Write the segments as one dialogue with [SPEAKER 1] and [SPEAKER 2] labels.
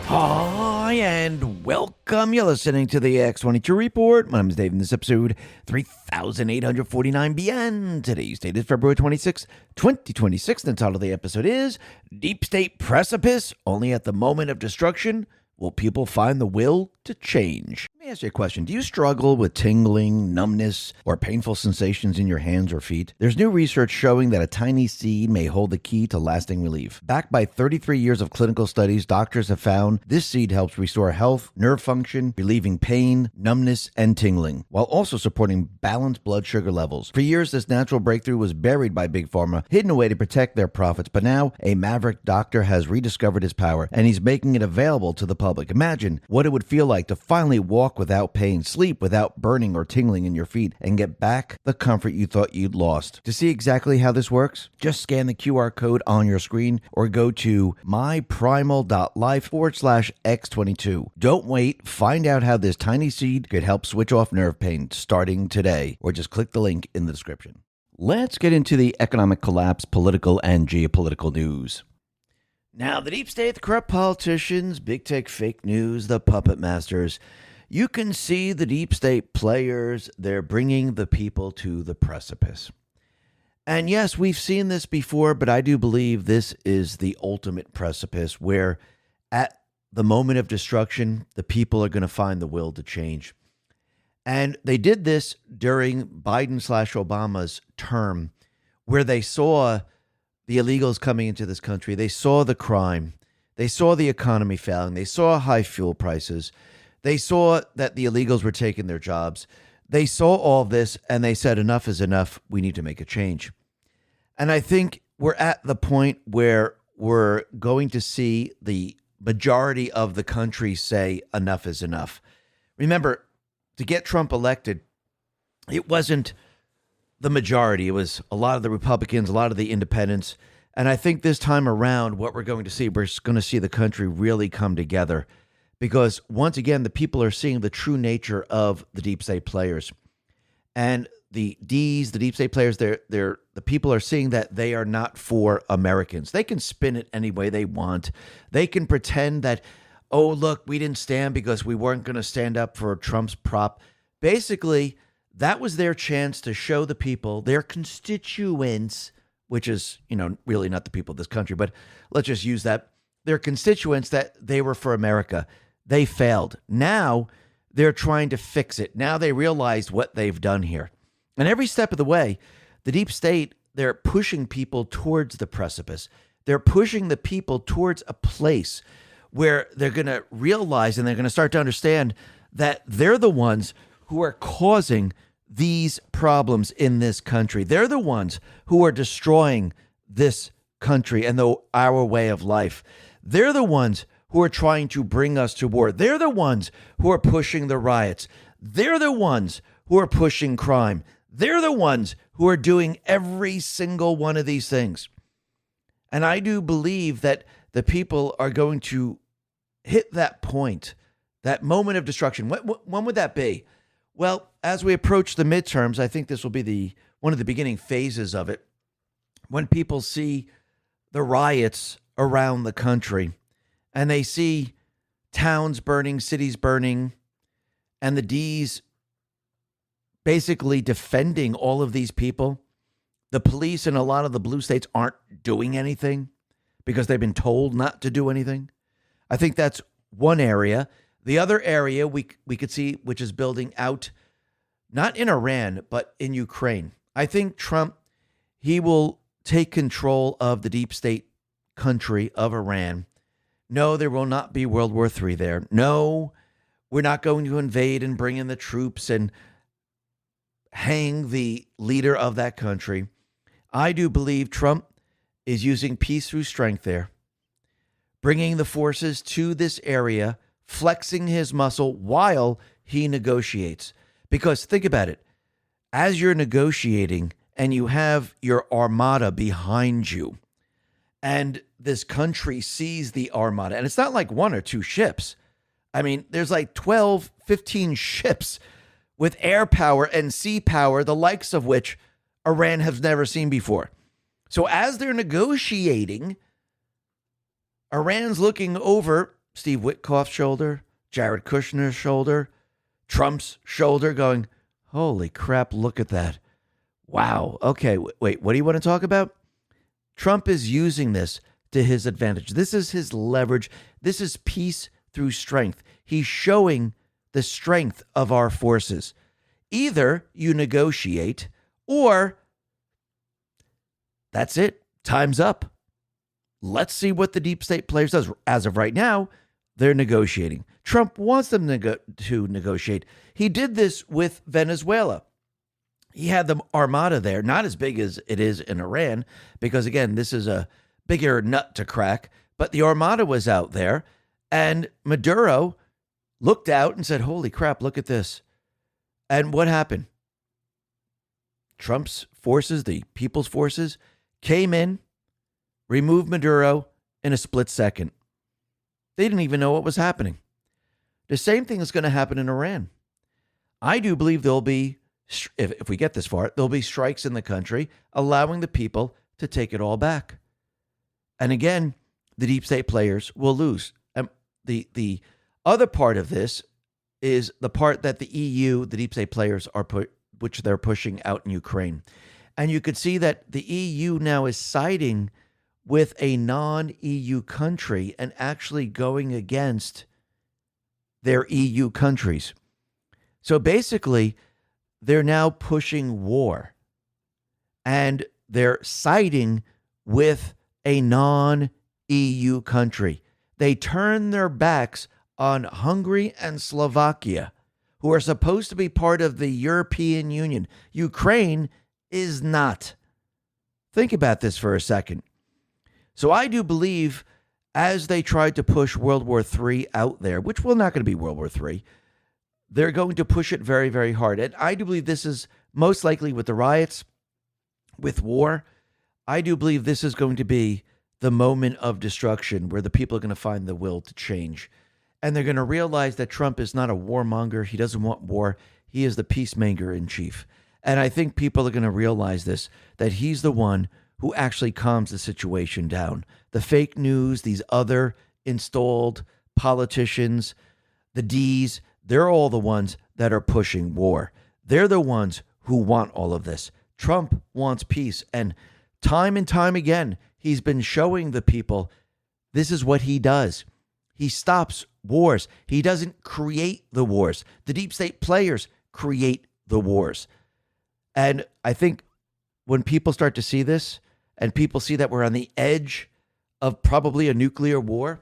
[SPEAKER 1] Hi, and welcome. You're listening to the X22 Report. My name is Dave, and this episode 3849 BN. Today's date is February 26, 2026. The title of the episode is Deep State Precipice. Only at the moment of destruction will people find the will to change. Let me ask you a question. Do you struggle with tingling, numbness, or painful sensations in your hands or feet? There's new research showing that a tiny seed may hold the key to lasting relief. Backed by 33 years of clinical studies, doctors have found this seed helps restore health, nerve function, relieving pain, numbness, and tingling, while also supporting balanced blood sugar levels. For years, this natural breakthrough was buried by Big Pharma, hidden away to protect their profits, but now a maverick doctor has rediscovered his power, and he's making it available to the public. Imagine what it would feel like to finally walk without pain, sleep without burning or tingling in your feet, and get back the comfort you thought you'd lost. To see exactly how this works, just scan the QR code on your screen or go to myprimal.life/X22. Don't wait. Find out how this tiny seed could help switch off nerve pain starting today, or just click the link in the description. Let's get into the economic collapse, political and geopolitical news. Now, the deep state, the corrupt politicians, big tech fake news, the puppet masters, you can see the deep state players, they're bringing the people to the precipice. And yes, we've seen this before, but I do believe this is the ultimate precipice where at the moment of destruction, the people are going to find the will to change. And they did this during Biden/Obama's term, where they saw the illegals coming into this country. They saw the crime. They saw the economy failing. They saw high fuel prices. They saw that the illegals were taking their jobs. They saw all this and they said, enough is enough. We need to make a change. And I think we're at the point where we're going to see the majority of the country say enough is enough. Remember, to get Trump elected, it wasn't the majority. It was a lot of the Republicans, a lot of the independents. And I think this time around, what we're going to see the country really come together, because once again, the people are seeing the true nature of the deep state players. And the deep state players, the people are seeing that they are not for Americans. They can spin it any way they want. They can pretend that, oh, look, we didn't stand because we weren't going to stand up for Trump's prop. Basically, that was their chance to show the people, their constituents, which is, really not the people of this country, but let's just use that, their constituents, that they were for America. They failed. Now they're trying to fix it. Now they realize what they've done here. And every step of the way, the deep state, they're pushing people towards the precipice. They're pushing the people towards a place where they're going to realize and they're going to start to understand that they're the ones who are causing these problems in this country. They're the ones who are destroying this country and our way of life. They're the ones who are trying to bring us to war. They're the ones who are pushing the riots. They're the ones who are pushing crime. They're the ones who are doing every single one of these things. And I do believe that the people are going to hit that point, that moment of destruction. When would that be? Well, as we approach the midterms, I think this will be one of the beginning phases of it. When people see the riots around the country and they see towns burning, cities burning, and the D's basically defending all of these people, the police in a lot of the blue states aren't doing anything because they've been told not to do anything. I think that's one area. The other area we could see, which is building out, not in Iran, but in Ukraine. I think Trump, he will take control of the deep state country of Iran. No, there will not be World War III there. No, we're not going to invade and bring in the troops and hang the leader of that country. I do believe Trump is using peace through strength there, bringing the forces to this area, flexing his muscle while he negotiates. Because think about it, as you're negotiating and you have your armada behind you, and this country sees the armada, and it's not like one or two ships. I mean, there's like 12, 15 ships with air power and sea power, the likes of which Iran has never seen before. So as they're negotiating, Iran's looking over Steve Witkoff's shoulder, Jared Kushner's shoulder, Trump's shoulder, going, holy crap, look at that. Wow. Okay, wait, what do you want to talk about? Trump is using this to his advantage. This is his leverage. This is peace through strength. He's showing the strength of our forces. Either you negotiate or that's it. Time's up. Let's see what the deep state players does. As of right now, they're negotiating. Trump wants them to negotiate. He did this with Venezuela. He had the armada there, not as big as it is in Iran, because, again, this is a bigger nut to crack. But the armada was out there, and Maduro looked out and said, holy crap, look at this. And what happened? Trump's forces, the people's forces, came in, removed Maduro in a split second. They didn't even know what was happening. The same thing is going to happen in Iran. I do believe there'll be, if we get this far, there'll be strikes in the country, allowing the people to take it all back. And again, the deep state players will lose. The other part of this is the part that the EU, the deep state players, which they're pushing out in Ukraine. And you could see that the EU now is siding with a non-EU country and actually going against their EU countries. So basically, they're now pushing war, and they're siding with a non-EU country. They turn their backs on Hungary and Slovakia, who are supposed to be part of the European Union. Ukraine is not. Think about this for a second. So I do believe, as they tried to push World War III out there, which will not going to be World War III, they're going to push it very, very hard. And I do believe this is most likely with the riots, with war. I do believe this is going to be the moment of destruction where the people are going to find the will to change. And they're going to realize that Trump is not a warmonger. He doesn't want war. He is the peacemaker in chief. And I think people are going to realize this, that he's the one who actually calms the situation down. The fake news, these other installed politicians, the D's, they're all the ones that are pushing war. They're the ones who want all of this. Trump wants peace. And time again, he's been showing the people this is what he does. He stops wars. He doesn't create the wars. The deep state players create the wars. And I think when people start to see this, and people see that we're on the edge of probably a nuclear war,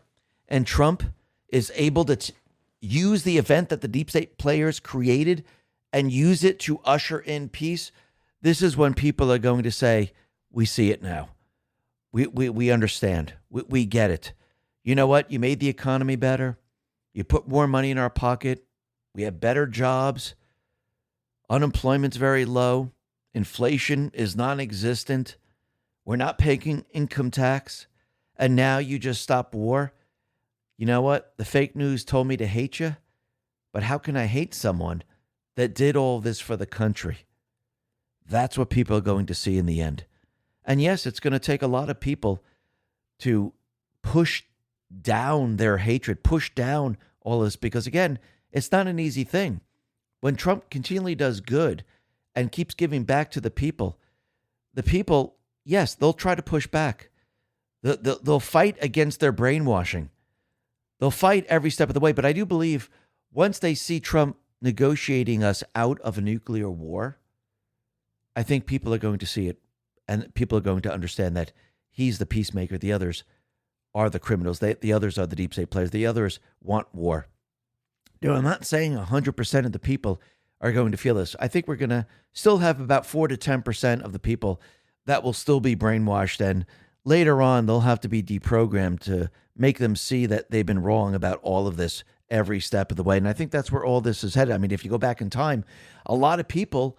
[SPEAKER 1] and Trump is able to use the event that the deep state players created and use it to usher in peace, this is when people are going to say, we see it now. We understand. We get it. You know what? You made the economy better. You put more money in our pocket. We have better jobs. Unemployment's very low. Inflation is non-existent. We're not paying income tax. And now you just stop war. You know what? The fake news told me to hate you. But how can I hate someone that did all this for the country? That's what people are going to see in the end. And yes, it's going to take a lot of people to push down their hatred, push down all this, because again, it's not an easy thing. When Trump continually does good and keeps giving back to the people, yes, they'll try to push back. They'll fight against their brainwashing. They'll fight every step of the way. But I do believe once they see Trump negotiating us out of a nuclear war, I think people are going to see it. And people are going to understand that he's the peacemaker. The others are the criminals. The others are the deep state players. The others want war. Now, I'm not saying 100% of the people are going to feel this. I think we're going to still have about 4 to 10% of the people that will still be brainwashed. And later on, they'll have to be deprogrammed to make them see that they've been wrong about all of this every step of the way. And I think that's where all this is headed. I mean, if you go back in time, a lot of people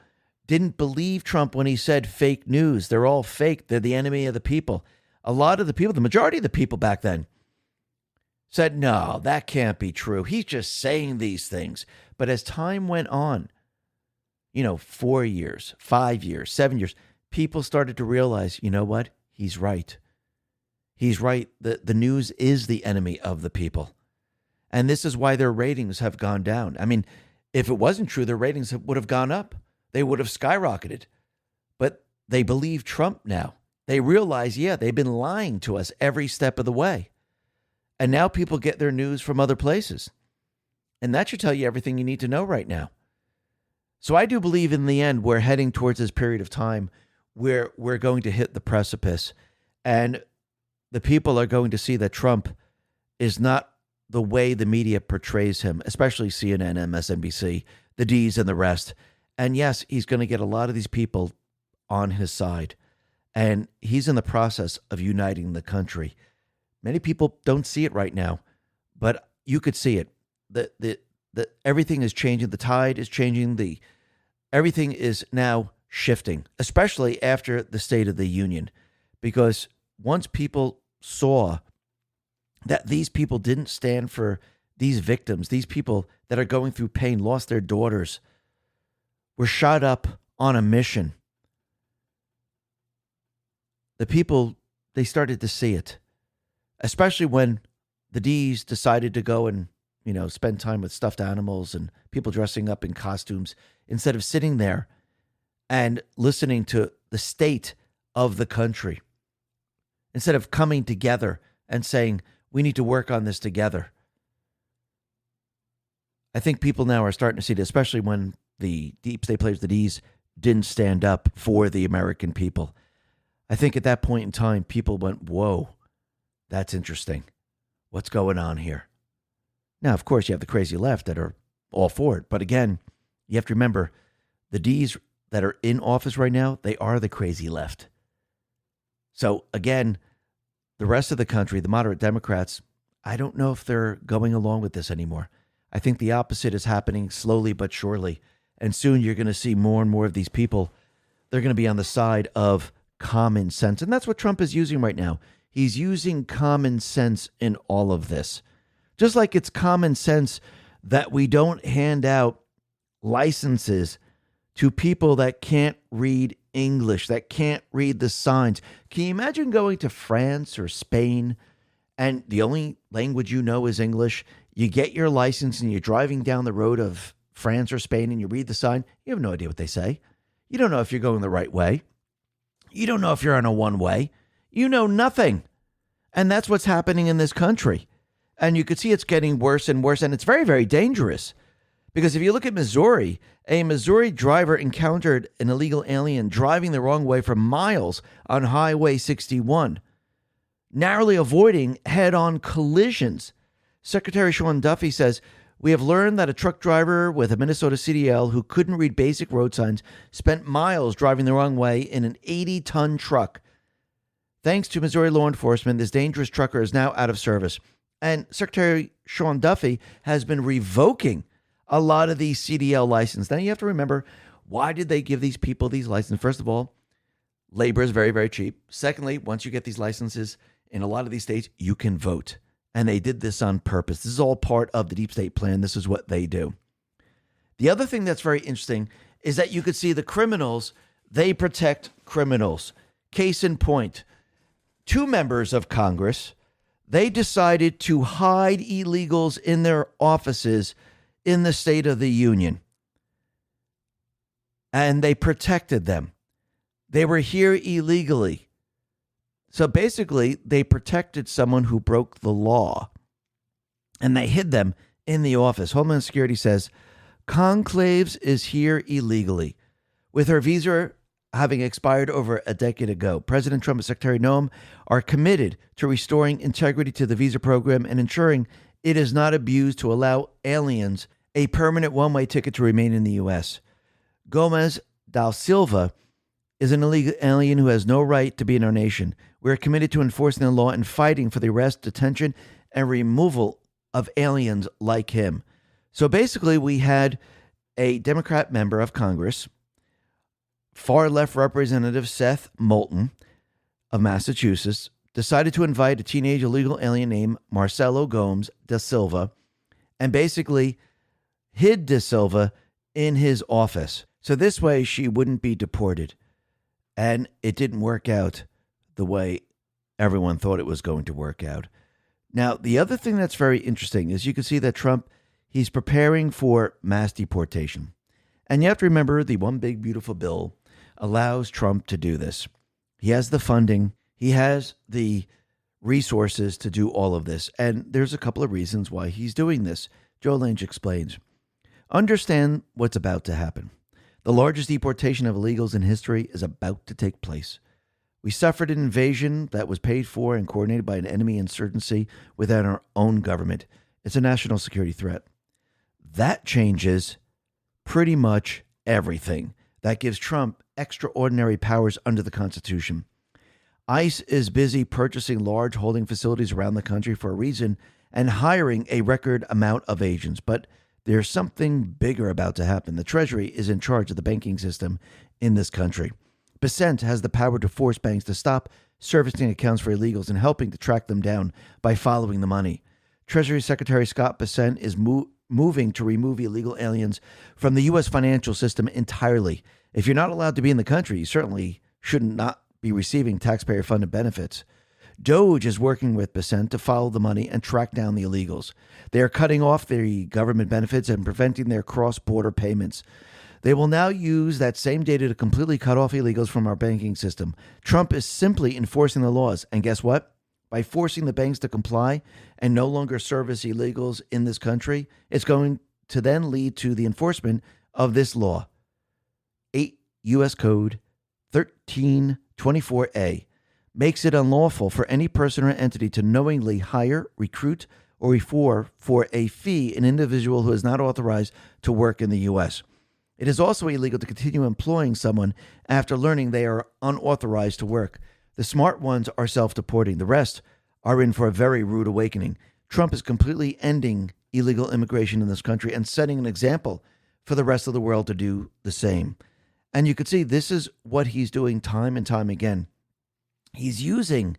[SPEAKER 1] didn't believe Trump when he said fake news. They're all fake. They're the enemy of the people. A lot of the people, the majority of the people back then said, no, that can't be true. He's just saying these things. But as time went on, 4 years, 5 years, 7 years, people started to realize, you know what? He's right. He's right. The news is the enemy of the people. And this is why their ratings have gone down. I mean, if it wasn't true, their ratings would have gone up. They would have skyrocketed. But they believe Trump now. They realize, yeah, they've been lying to us every step of the way. And now people get their news from other places. And that should tell you everything you need to know right now. So I do believe in the end, we're heading towards this period of time where we're going to hit the precipice. And the people are going to see that Trump is not the way the media portrays him, especially CNN, MSNBC, the D's and the rest. And yes, he's going to get a lot of these people on his side. And he's in the process of uniting the country. Many people don't see it right now, but you could see it. The everything is changing. The tide is changing. Everything is now shifting, especially after the State of the Union. Because once people saw that these people didn't stand for these victims, these people that are going through pain, lost their daughters, were shot up on a mission. The people, they started to see it, especially when the D's decided to go and, spend time with stuffed animals and people dressing up in costumes instead of sitting there and listening to the state of the country, instead of coming together and saying, we need to work on this together. I think people now are starting to see it, especially when the deep state players, the D's, didn't stand up for the American people. I think at that point in time, people went, whoa, that's interesting. What's going on here? Now, of course, you have the crazy left that are all for it. But again, you have to remember, the D's that are in office right now, they are the crazy left. So again, the rest of the country, the moderate Democrats, I don't know if they're going along with this anymore. I think the opposite is happening slowly but surely. And soon you're going to see more and more of these people. They're going to be on the side of common sense. And that's what Trump is using right now. He's using common sense in all of this. Just like it's common sense that we don't hand out licenses to people that can't read English, that can't read the signs. Can you imagine going to France or Spain and the only language you know is English? You get your license and you're driving down the road of France or Spain and you read the sign. You have no idea what they say. You don't know if you're going the right way. You don't know if you're on a one-way. You know nothing. And that's what's happening in this country. And you could see it's getting worse and worse. And it's very, very dangerous. Because if you look at Missouri, a Missouri driver encountered an illegal alien driving the wrong way for miles on Highway 61, narrowly avoiding head-on collisions. Secretary Sean Duffy says, we have learned that a truck driver with a Minnesota CDL who couldn't read basic road signs spent miles driving the wrong way in an 80-ton truck. Thanks to Missouri law enforcement, this dangerous trucker is now out of service. And Secretary Sean Duffy has been revoking a lot of these CDL licenses. Now you have to remember, why did they give these people these licenses? First of all, labor is very, very cheap. Secondly, once you get these licenses in a lot of these states, you can vote. And they did this on purpose. This is all part of the deep state plan. This is what they do. The other thing that's very interesting is that you could see the criminals, they protect criminals. Case in point, 2 members of Congress, they decided to hide illegals in their offices in the State of the Union. And they protected them. They were here illegally. So basically, they protected someone who broke the law. And they hid them in the office. Homeland Security says, Conclaves is here illegally. With her visa having expired over a decade ago, President Trump and Secretary Noem are committed to restoring integrity to the visa program and ensuring it is not abused to allow aliens a permanent one-way ticket to remain in the U.S. Gomez da Silva is an illegal alien who has no right to be in our nation. We are committed to enforcing the law and fighting for the arrest, detention, and removal of aliens like him. So basically, we had a Democrat member of Congress, far-left Representative Seth Moulton of Massachusetts, decided to invite a teenage illegal alien named Marcelo Gomes da Silva and basically hid da Silva in his office. So this way, she wouldn't be deported. And it didn't work out the way everyone thought it was going to work out. Now, the other thing that's very interesting is you can see that Trump, he's preparing for mass deportation. And you have to remember the one big beautiful bill allows Trump to do this. He has the funding, he has the resources to do all of this. And there's a couple of reasons why he's doing this. Joe Lange explains. Understand what's about to happen. The largest deportation of illegals in history is about to take place. We suffered an invasion that was paid for and coordinated by an enemy insurgency within our own government. It's a national security threat. That changes pretty much everything. That gives Trump extraordinary powers under the Constitution. ICE is busy purchasing large holding facilities around the country for a reason and hiring a record amount of agents. But there's something bigger about to happen. The Treasury is in charge of the banking system in this country. Bessent has the power to force banks to stop servicing accounts for illegals and helping to track them down by following the money. Treasury Secretary Scott Bessent is moving to remove illegal aliens from the U.S. financial system entirely. If you're not allowed to be in the country, you certainly should not be receiving taxpayer-funded benefits. DOJ is working with Bessent to follow the money and track down the illegals. They are cutting off their government benefits and preventing their cross-border payments. They will now use that same data to completely cut off illegals from our banking system. Trump is simply enforcing the laws. And guess what? By forcing the banks to comply and no longer service illegals in this country, it's going to then lead to the enforcement of this law. 8 U.S. Code 1324A makes it unlawful for any person or entity to knowingly hire, recruit, or refer for a fee an individual who is not authorized to work in the U.S. It is also illegal to continue employing someone after learning they are unauthorized to work. The smart ones are self-deporting. The rest are in for a very rude awakening. Trump is completely ending illegal immigration in this country and setting an example for the rest of the world to do the same. And you can see this is what he's doing time and time again. He's using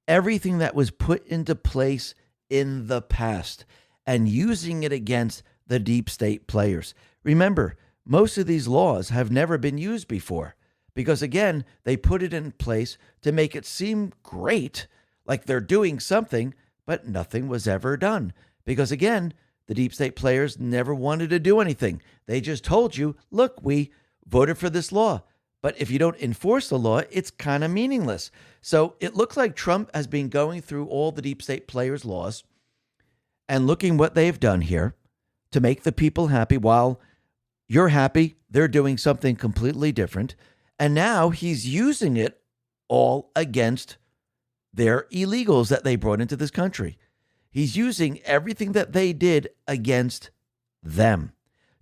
[SPEAKER 1] everything that was put into place in the past and using it against the deep state players. Remember, most of these laws have never been used before because, again, they put it in place to make it seem great, like they're doing something, but nothing was ever done. Because, again, the deep state players never wanted to do anything. They just told you, look, we voted for this law. But if you don't enforce the law, it's kind of meaningless. So it looks like Trump has been going through all the deep state players' laws and looking what they've done here to make the people happy while you're happy. They're doing something completely different. And now he's using it all against their illegals that they brought into this country. He's using everything that they did against them.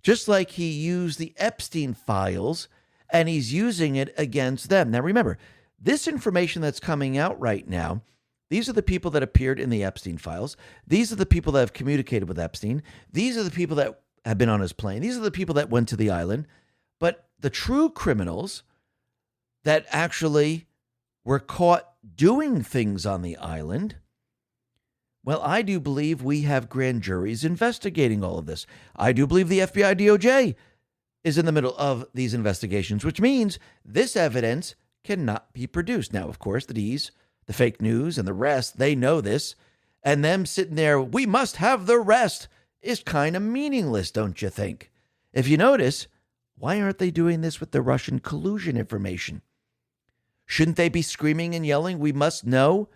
[SPEAKER 1] Just like he used the Epstein files and he's using it against them. Now, remember, this information that's coming out right now, these are the people that appeared in the Epstein files. These are the people that have communicated with Epstein. These are the people that have been on his plane. These are the people that went to the island. But the true criminals that actually were caught doing things on the island, well, I do believe we have grand juries investigating all of this. I do believe the FBI DOJ is in the middle of these investigations, which means this evidence cannot be produced. Now, of course, the fake news and the rest, they know this. And them sitting there, we must have the rest, is kind of meaningless, don't you think? If you notice, why aren't they doing this with the Russian collusion information? Shouldn't they be screaming and yelling, we must know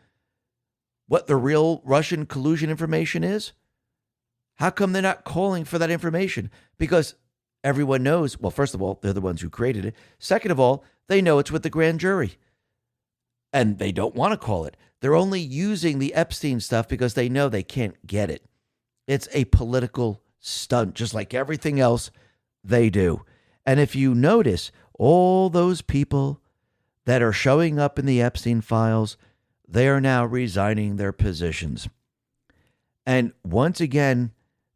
[SPEAKER 1] what the real Russian collusion information is? How come they're not calling for that information? Because everyone knows, well, first of all, they're the ones who created it. Second of all, they know it's with the grand jury. And they don't want to call it. They're only using the Epstein stuff because they know they can't get it. It's a political stunt, just like everything else they do. And if you notice, all those people that are showing up in the Epstein files, they are now resigning their positions. And once again,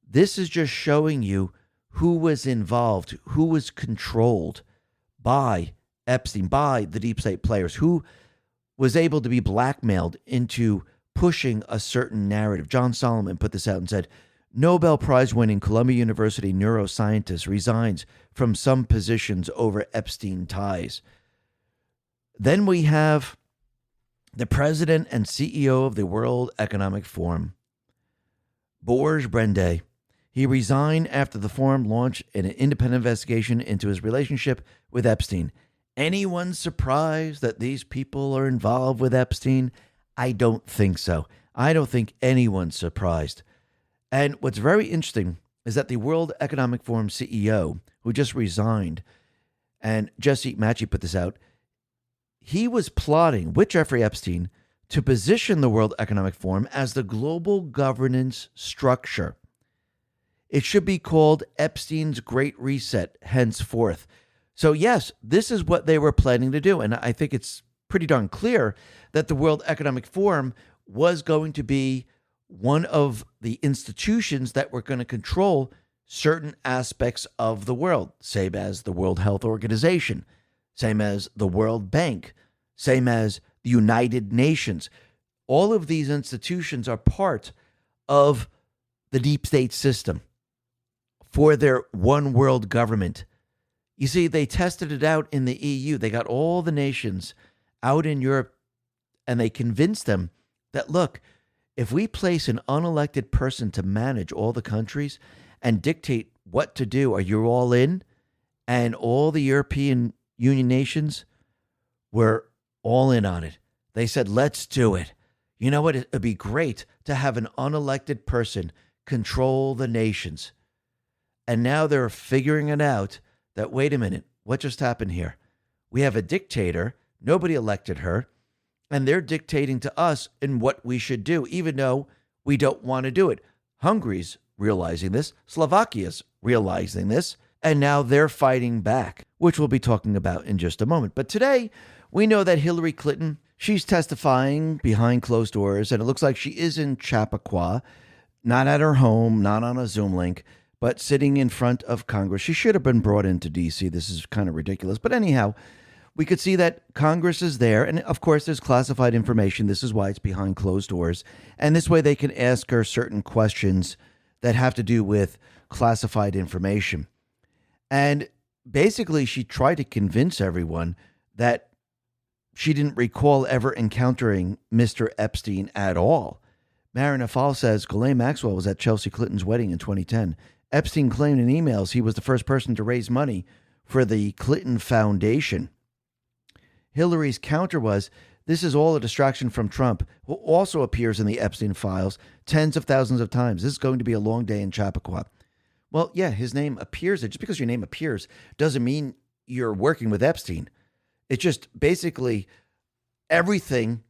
[SPEAKER 1] this is just showing you who was involved, who was controlled by Epstein, by the deep state players, who was able to be blackmailed into pushing a certain narrative. John Solomon put this out and said, Nobel Prize-winning Columbia University neuroscientist resigns from some positions over Epstein ties. Then we have the president and CEO of the World Economic Forum, Borge Brende. He resigned after the forum launched an independent investigation into his relationship with Epstein. Anyone surprised that these people are involved with Epstein? I don't think so. I don't think anyone's surprised. And what's very interesting is that the World Economic Forum CEO, who just resigned, and Jesse Matchey put this out, he was plotting with Jeffrey Epstein to position the World Economic Forum as the global governance structure. It should be called Epstein's Great Reset henceforth. So yes, this is what they were planning to do. And I think it's pretty darn clear that the World Economic Forum was going to be one of the institutions that were going to control certain aspects of the world, same as the World Health Organization, same as the World Bank, same as the United Nations. All of these institutions are part of the deep state system for their one world government. You see, they tested it out in the EU. They got all the nations out in Europe and they convinced them that, look, if we place an unelected person to manage all the countries and dictate what to do, are you all in? And all the European Union nations were all in on it. They said, let's do it. You know what? It'd be great to have an unelected person control the nations. And now they're figuring it out that, wait a minute, what just happened here? We have a dictator, nobody elected her, and they're dictating to us in what we should do, even though we don't want to do it. Hungary's realizing this, Slovakia's realizing this, and now they're fighting back, which we'll be talking about in just a moment. But today, we know that Hillary Clinton, she's testifying behind closed doors, and it looks like she is in Chappaqua, not at her home, not on a Zoom link, but sitting in front of Congress. She should have been brought into D.C. This is kind of ridiculous. But anyhow, we could see that Congress is there. And of course, there's classified information. This is why it's behind closed doors. And this way they can ask her certain questions that have to do with classified information. And basically, she tried to convince everyone that she didn't recall ever encountering Mr. Epstein at all. Marina Fall says Ghislaine Maxwell was at Chelsea Clinton's wedding in 2010. Epstein claimed in emails he was the first person to raise money for the Clinton Foundation. Hillary's counter was, this is all a distraction from Trump, who also appears in the Epstein files tens of thousands of times. This is going to be a long day in Chappaqua. Well, yeah, his name appears. Just because your name appears doesn't mean you're working with Epstein. It's just basically everything,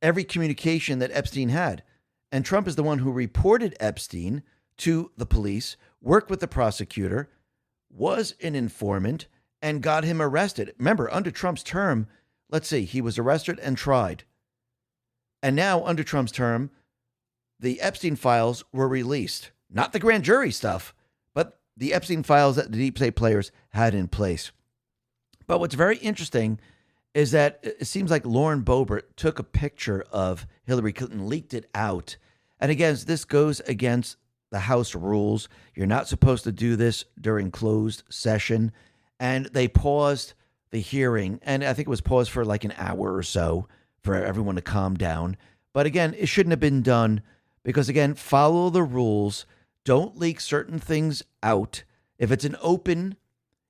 [SPEAKER 1] every communication that Epstein had. And Trump is the one who reported Epstein to the police, worked with the prosecutor, was an informant, and got him arrested. Remember, under Trump's term, let's see, he was arrested and tried. And now, under Trump's term, the Epstein files were released. Not the grand jury stuff, but the Epstein files that the deep state players had in place. But what's very interesting is that it seems like Lauren Boebert took a picture of Hillary Clinton, leaked it out. And again, this goes against the House rules. You're not supposed to do this during closed session. And they paused the hearing. And I think it was paused for like an hour or so for everyone to calm down. But again, it shouldn't have been done because, again, follow the rules. Don't leak certain things out. If it's an open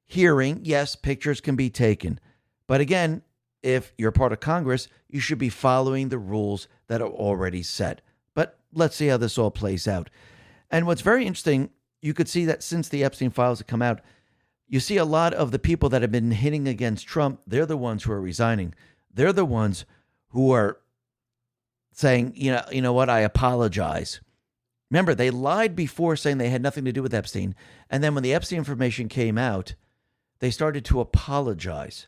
[SPEAKER 1] hearing, yes, pictures can be taken. But again, if you're part of Congress, you should be following the rules that are already set. But let's see how this all plays out. And what's very interesting, you could see that since the Epstein files have come out, you see a lot of the people that have been hitting against Trump, they're the ones who are resigning. They're the ones who are saying, you know what, I apologize. Remember, they lied before saying they had nothing to do with Epstein. And then when the Epstein information came out, they started to apologize.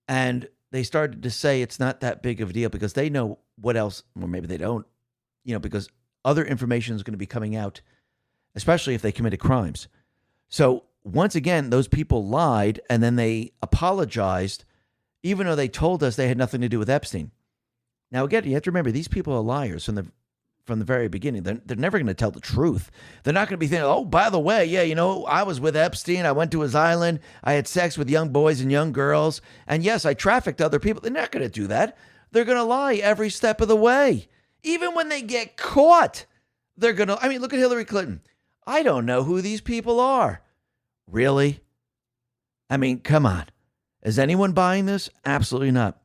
[SPEAKER 1] And they started to say it's not that big of a deal because they know what else, or maybe they don't, because other information is going to be coming out, especially if they committed crimes. So once again, those people lied and then they apologized, even though they told us they had nothing to do with Epstein. Now, again, you have to remember, these people are liars from the very beginning. They're never going to tell the truth. They're not going to be thinking, oh, by the way, yeah, I was with Epstein. I went to his island. I had sex with young boys and young girls. And yes, I trafficked other people. They're not going to do that. They're going to lie every step of the way. Even when they get caught, They're going to, I mean, look at Hillary Clinton. I don't know who these people are. Really? I mean, come on. Is anyone buying this? Absolutely not.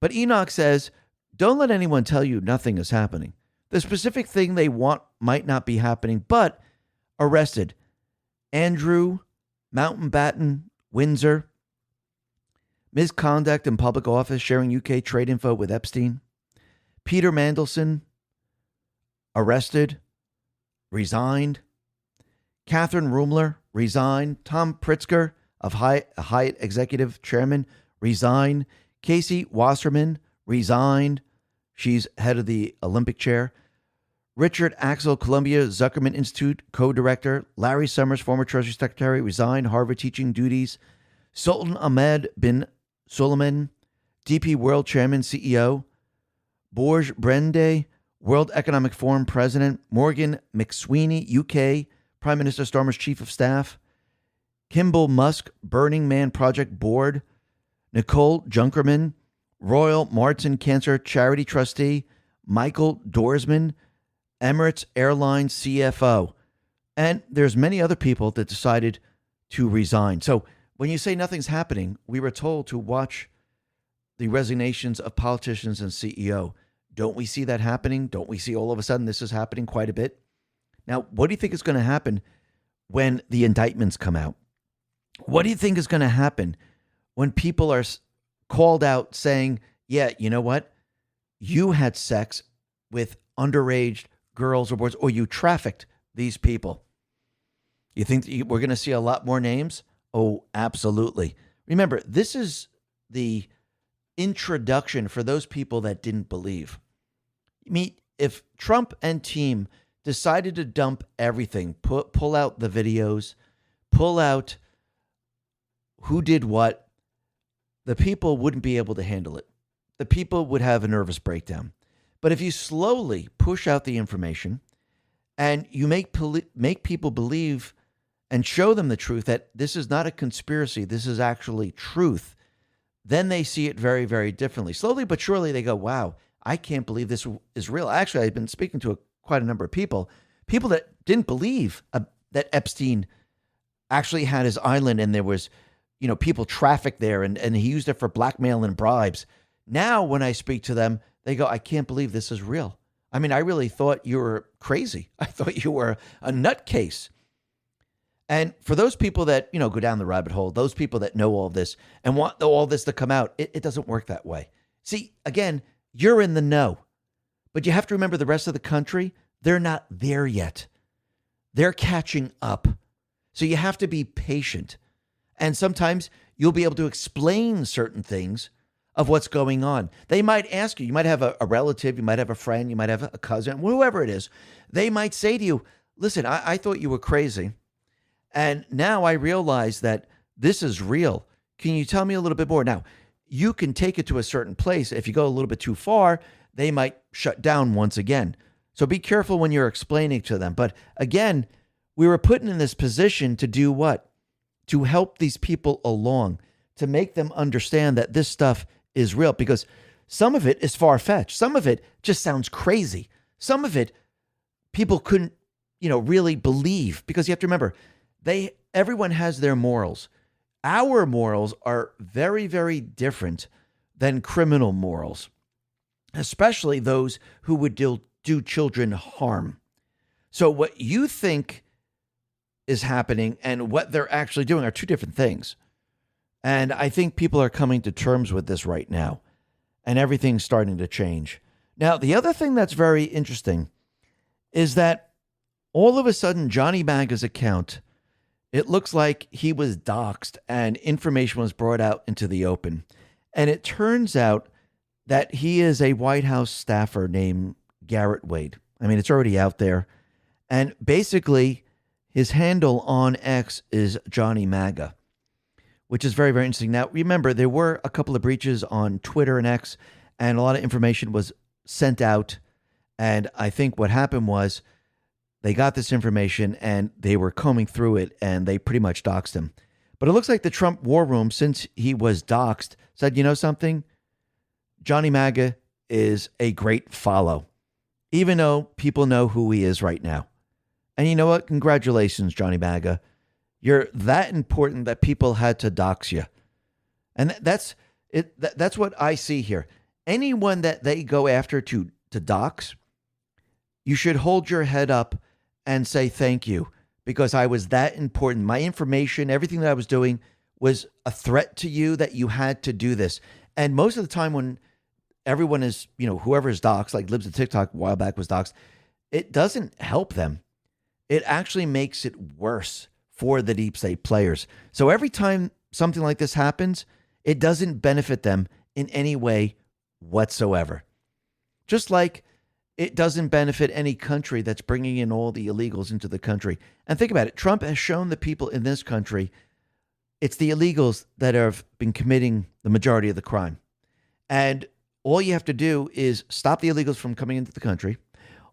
[SPEAKER 1] But Enoch says, don't let anyone tell you nothing is happening. The specific thing they want might not be happening, but arrested. Andrew, Mountbatten, Windsor. Misconduct in public office, sharing UK trade info with Epstein. Peter Mandelson, arrested, resigned. Catherine Rumler, resigned. Tom Pritzker, of Hyatt executive chairman, resigned. Casey Wasserman, resigned. She's head of the Olympic chair. Richard Axel, Columbia Zuckerman Institute co-director. Larry Summers, former Treasury Secretary, resigned. Harvard teaching duties. Sultan Ahmed bin Suleiman, DP World Chairman, CEO. Borj Brende, World Economic Forum President. Morgan McSweeney, UK Prime Minister Starmer's Chief of Staff. Kimball Musk, Burning Man Project Board. Nicole Junkerman, Royal Marsden Cancer Charity Trustee. Michael Dorsman, Emirates Airlines CFO. And there's many other people that decided to resign. So when you say nothing's happening, we were told to watch the resignations of politicians and CEO. Don't we see that happening? Don't we see all of a sudden this is happening quite a bit? Now, what do you think is going to happen when the indictments come out? What do you think is going to happen when people are called out saying, yeah, you know what? You had sex with underage girls or boys, or you trafficked these people. You think that we're going to see a lot more names? Oh, absolutely. Remember, this is the introduction for those people that didn't believe. I mean, if Trump and team decided to dump everything, pull out the videos, pull out who did what, the people wouldn't be able to handle it. The people would have a nervous breakdown. But if you slowly push out the information and you make people believe and show them the truth that this is not a conspiracy, this is actually truth, then they see it very, very differently. Slowly but surely they go, wow, I can't believe this is real. Actually, I've been speaking to quite a number of people that didn't believe that Epstein actually had his island and there was, people trafficked there and he used it for blackmail and bribes. Now, when I speak to them, they go, I can't believe this is real. I mean, I really thought you were crazy. I thought you were a nutcase. And for those people that, go down the rabbit hole, those people that know all this and want all this to come out, it doesn't work that way. See, again, you're in the know. But you have to remember the rest of the country, they're not there yet. They're catching up. So you have to be patient. And sometimes you'll be able to explain certain things of what's going on. They might ask you, you might have a relative, you might have a friend, you might have a cousin, whoever it is. They might say to you, listen, I thought you were crazy. And now I realize that this is real. Can you tell me a little bit more? Now, you can take it to a certain place. If you go a little bit too far, they might shut down once again. So be careful when you're explaining to them. But again, we were put in this position to do what? To help these people along, to make them understand that this stuff is real, because some of it is far-fetched. Some of it just sounds crazy. Some of it people couldn't, really believe, because you have to remember, everyone has their morals. Our morals are very, very different than criminal morals, especially those who would do children harm. So what you think is happening and what they're actually doing are two different things. And I think people are coming to terms with this right now, and everything's starting to change. Now, the other thing that's very interesting is that all of a sudden, Johnny Maga's account, it looks like he was doxxed and information was brought out into the open. And it turns out that he is a White House staffer named Garrett Wade. I mean, it's already out there. And basically, his handle on X is Johnny Maga, which is very, very interesting. Now, remember, there were a couple of breaches on Twitter and X, and a lot of information was sent out. And I think what happened was they got this information and they were combing through it and they pretty much doxed him. But it looks like the Trump war room, since he was doxed, said, you know something? Johnny Maga is a great follow. even though people know who he is right now. And you know what? Congratulations, Johnny MAGA. You're that important that people had to dox you. And that's it. That's what I see here. Anyone that they go after to dox, you should hold your head up and say thank you, because I was that important. My information, everything that I was doing was a threat to you that you had to do this. And most of the time when everyone is, whoever is doxxed, like Libs of TikTok a while back was doxxed, it doesn't help them. It actually makes it worse for the deep state players. So every time something like this happens, it doesn't benefit them in any way whatsoever. Just like it doesn't benefit any country that's bringing in all the illegals into the country. And think about it. Trump has shown the people in this country it's the illegals that have been committing the majority of the crime. And all you have to do is stop the illegals from coming into the country.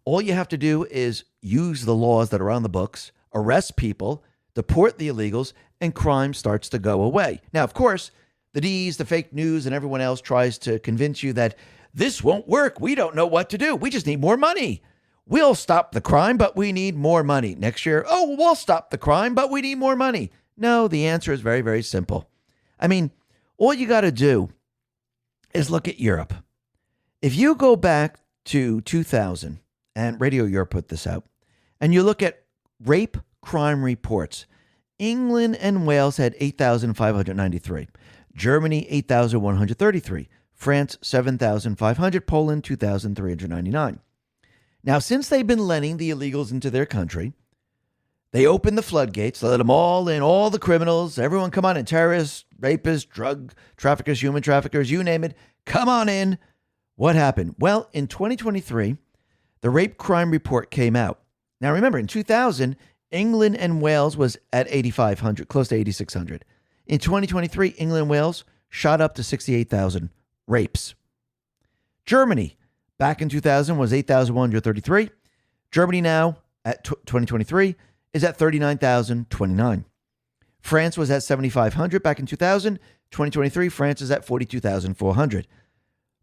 [SPEAKER 1] All you have to do is use the laws that are on the books, arrest people, deport the illegals, and crime starts to go away. Now, of course, the D's, the fake news, and everyone else tries to convince you that this won't work. We don't know what to do. We just need more money. We'll stop the crime, but we need more money. Next year, we'll stop the crime, but we need more money. No, the answer is very, very simple. I mean, all you got to do is look at Europe. If you go back to 2000, and Radio Europe put this out, and you look at rape crime reports, England and Wales had 8,593, Germany 8,133, France 7,500, Poland 2,399. Now, since they've been letting the illegals into their country, they opened the floodgates, let them all in, all the criminals, everyone come on in, terrorists, rapists, drug traffickers, human traffickers, you name it, come on in. What happened? Well, in 2023, the rape crime report came out. Now, remember, in 2000, England and Wales was at 8,500, close to 8,600. In 2023, England and Wales shot up to 68,000 rapes. Germany, back in 2000, was 8,133. Germany now, at 2023, is at 39,029. France was at 7,500 back in 2000. 2023, France is at 42,400.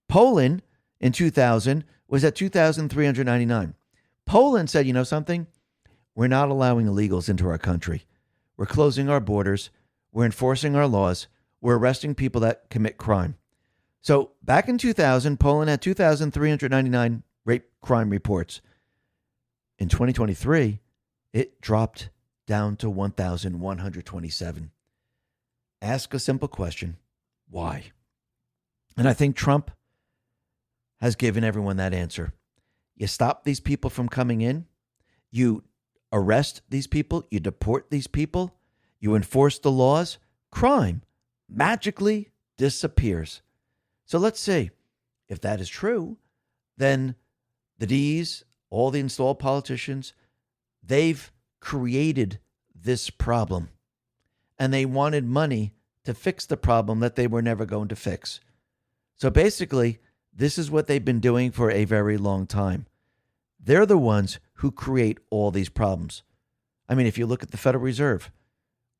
[SPEAKER 1] Poland in 2000 was at 2,399. Poland said, you know something? We're not allowing illegals into our country. We're closing our borders. We're enforcing our laws. We're arresting people that commit crime. So back in 2000, Poland had 2,399 rape crime reports. In 2023, it dropped down to 1,127. Ask a simple question. Why? And I think Trump has given everyone that answer. You stop these people from coming in. You arrest these people. You deport these people. You enforce the laws. Crime magically disappears. So let's see. If that is true, then the D's, all the installed politicians, they've created this problem. And they wanted money to fix the problem that they were never going to fix. So basically, this is what they've been doing for a very long time. They're the ones who create all these problems. I mean, if you look at the Federal Reserve,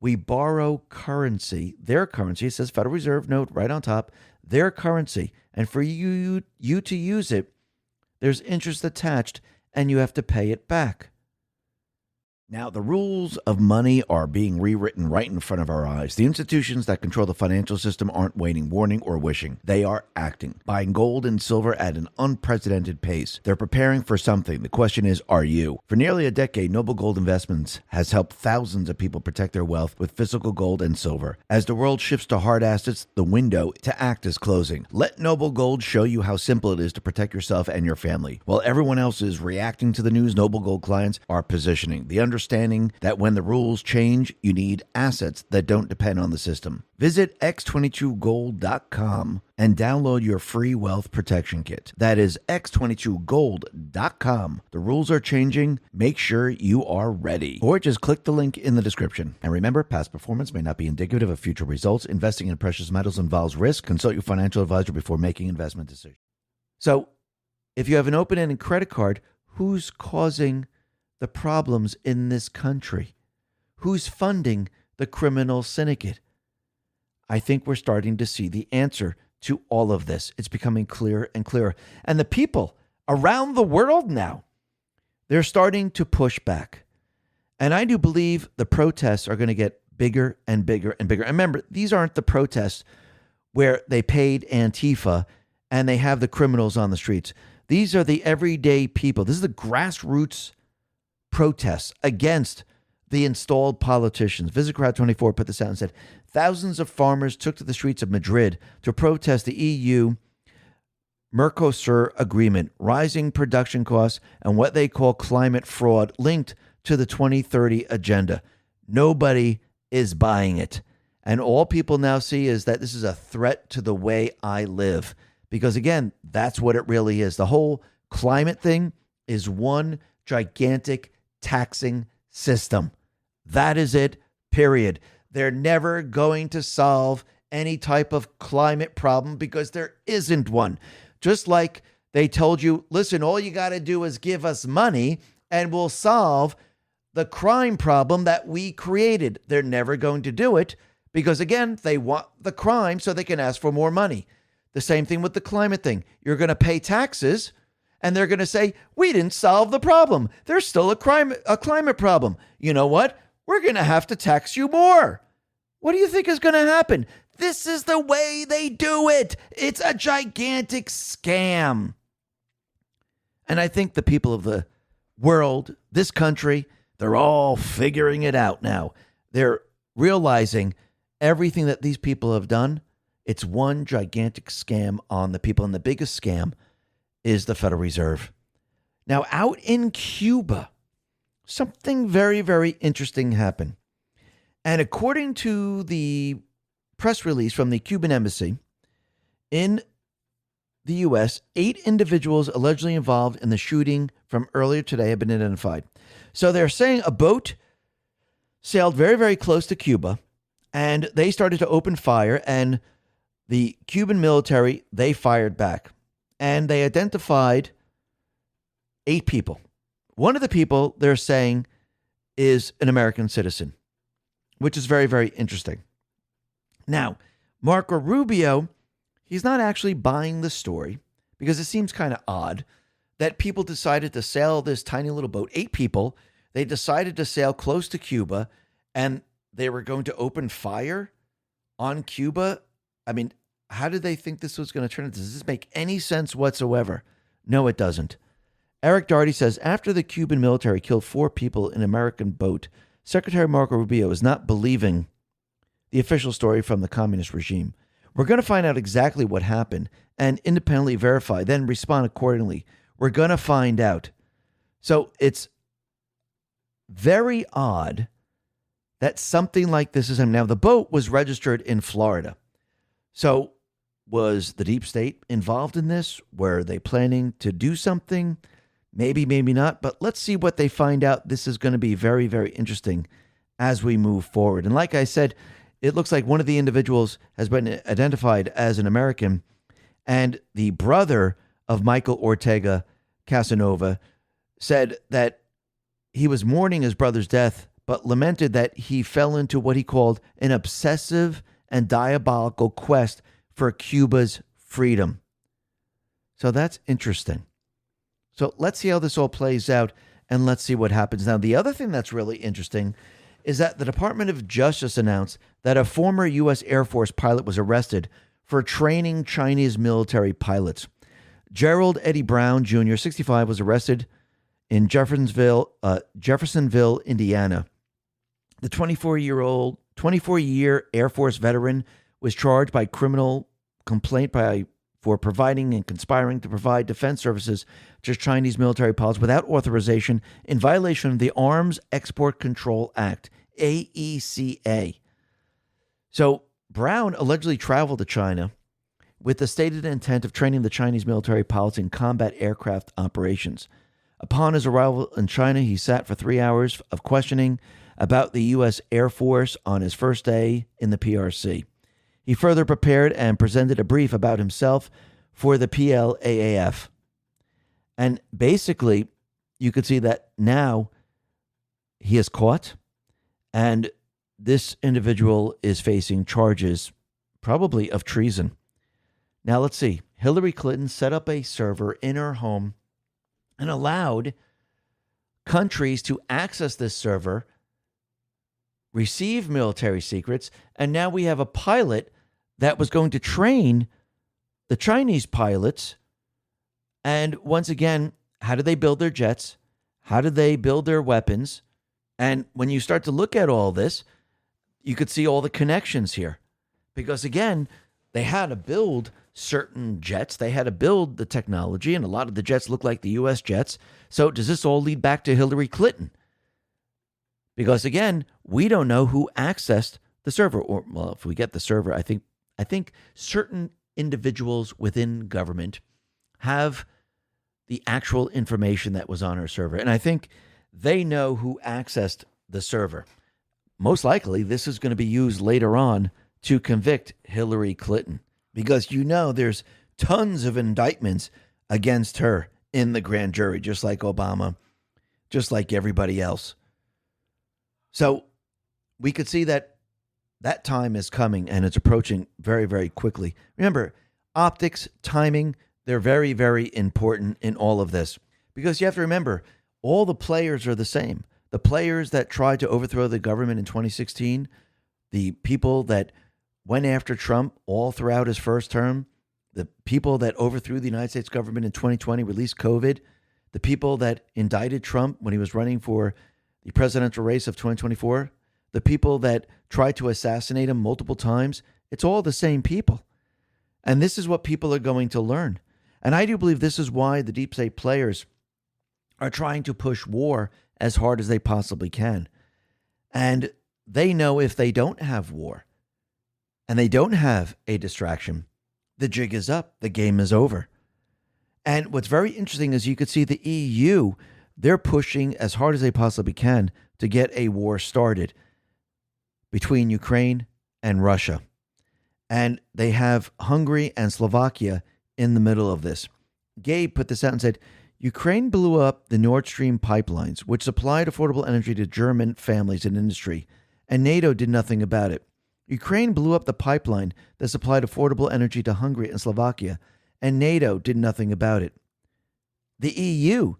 [SPEAKER 1] we borrow currency, their currency, it says Federal Reserve note right on top, their currency. And for you to use it, there's interest attached and you have to pay it back. Now, the rules of money are being rewritten right in front of our eyes. The institutions that control the financial system aren't waiting, warning, or wishing. They are acting, buying gold and silver at an unprecedented pace. They're preparing for something. The question is, are you? For nearly a decade, Noble Gold Investments has helped thousands of people protect their wealth with physical gold and silver. As the world shifts to hard assets, the window to act is closing. Let Noble Gold show you how simple it is to protect yourself and your family. While everyone else is reacting to the news, Noble Gold clients are positioning. The understanding that when the rules change, you need assets that don't depend on the system. Visit X22Gold.com and download your free wealth protection kit. That is X22Gold.com. The rules are changing. Make sure you are ready. Or just click the link in the description. And remember, past performance may not be indicative of future results. Investing in precious metals involves risk. Consult your financial advisor before making investment decisions. So, if you have an open-ended credit card, who's causing the problems in this country? Who's funding the criminal syndicate? I think we're starting to see the answer to all of this. It's becoming clearer and clearer. And the people around the world now, they're starting to push back. And I do believe the protests are going to get bigger and bigger and bigger. And remember, these aren't the protests where they paid Antifa and they have the criminals on the streets. These are the everyday people. This is the grassroots protests against the installed politicians. Visit Crowd24 put this out and said, thousands of farmers took to the streets of Madrid to protest the EU Mercosur agreement, rising production costs, and what they call climate fraud linked to the 2030 agenda. Nobody is buying it. And all people now see is that this is a threat to the way I live. Because again, that's what it really is. The whole climate thing is one gigantic taxing system. That is it, period. They're never going to solve any type of climate problem because there isn't one. Just like they told you, listen, all you got to do is give us money and we'll solve the crime problem that we created. They're never going to do it because, again, they want the crime so they can ask for more money. The same thing with the climate thing. You're going to pay taxes and they're going to say, we didn't solve the problem. There's still a climate problem. You know what? We're going to have to tax you more. What do you think is going to happen? This is the way they do it. It's a gigantic scam. And I think the people of the world, this country, they're all figuring it out now. They're realizing everything that these people have done, it's one gigantic scam on the people. And the biggest scam is the Federal Reserve. Now, out in Cuba, something very, very interesting happened. And according to the press release from the Cuban embassy in the U.S., 8 individuals allegedly involved in the shooting from earlier today have been identified. So they're saying a boat sailed very, very close to Cuba, and they started to open fire, and the Cuban military, they fired back. And they identified 8 people. One of the people they're saying is an American citizen, which is very, very interesting. Now, Marco Rubio, he's not actually buying the story because it seems kind of odd that people decided to sail this tiny little boat, 8 people. They decided to sail close to Cuba and they were going to open fire on Cuba. I mean, how did they think this was going to turn out? Does this make any sense whatsoever? No, it doesn't. Eric Darty says, after the Cuban military killed 4 people in an American boat, Secretary Marco Rubio is not believing the official story from the communist regime. We're going to find out exactly what happened and independently verify, then respond accordingly. We're going to find out. So it's very odd that something like this is happening. Now, the boat was registered in Florida. So was the deep state involved in this? Were they planning to do something? Maybe, maybe not. But let's see what they find out. This is going to be very, very interesting as we move forward. And like I said, it looks like one of the individuals has been identified as an American, and the brother of Michael Ortega Casanova said that he was mourning his brother's death, but lamented that he fell into what he called an obsessive and diabolical quest for Cuba's freedom. So that's interesting. So let's see how this all plays out, and let's see what happens. Now, the other thing that's really interesting is that the Department of Justice announced that a former U.S. Air Force pilot was arrested for training Chinese military pilots. Gerald Eddie Brown Jr., 65, was arrested in Jeffersonville, Indiana. The 24-year Air Force veteran was charged by criminal complaint for providing and conspiring to provide defense services to Chinese military pilots without authorization in violation of the Arms Export Control Act, AECA. So Brown allegedly traveled to China with the stated intent of training the Chinese military pilots in combat aircraft operations. Upon his arrival in China, he sat for 3 hours of questioning about the U.S. Air Force on his first day in the PRC. He further prepared and presented a brief about himself for the PLAAF. And basically, you could see that now he is caught, and this individual is facing charges probably of treason. Now, let's see. Hillary Clinton set up a server in her home and allowed countries to access this server, receive military secrets, and now we have a pilot that was going to train the Chinese pilots. And once again, how do they build their jets? How do they build their weapons? And when you start to look at all this, you could see all the connections here. Because again, they had to build certain jets. They had to build the technology, and a lot of the jets look like the U.S. jets. So does this all lead back to Hillary Clinton? Because again, we don't know who accessed the server. Or, well, if we get the server, I think certain individuals within government have the actual information that was on her server. And I think they know who accessed the server. Most likely, this is going to be used later on to convict Hillary Clinton, because there's tons of indictments against her in the grand jury, just like Obama, just like everybody else. So we could see that time is coming, and it's approaching very, very quickly. Remember, optics, timing, they're very, very important in all of this, because you have to remember, all the players are the same. The players that tried to overthrow the government in 2016, the people that went after Trump all throughout his first term, the people that overthrew the United States government in 2020, released COVID, the people that indicted Trump when he was running for the presidential race of 2024, the people that tried to assassinate him multiple times, it's all the same people. And this is what people are going to learn. And I do believe this is why the deep state players are trying to push war as hard as they possibly can. And they know if they don't have war and they don't have a distraction, the jig is up, the game is over. And what's very interesting is you could see the EU, they're pushing as hard as they possibly can to get a war started between Ukraine and Russia. And they have Hungary and Slovakia in the middle of this. Gabe put this out and said, Ukraine blew up the Nord Stream pipelines, which supplied affordable energy to German families and industry, and NATO did nothing about it. Ukraine blew up the pipeline that supplied affordable energy to Hungary and Slovakia, and NATO did nothing about it. The EU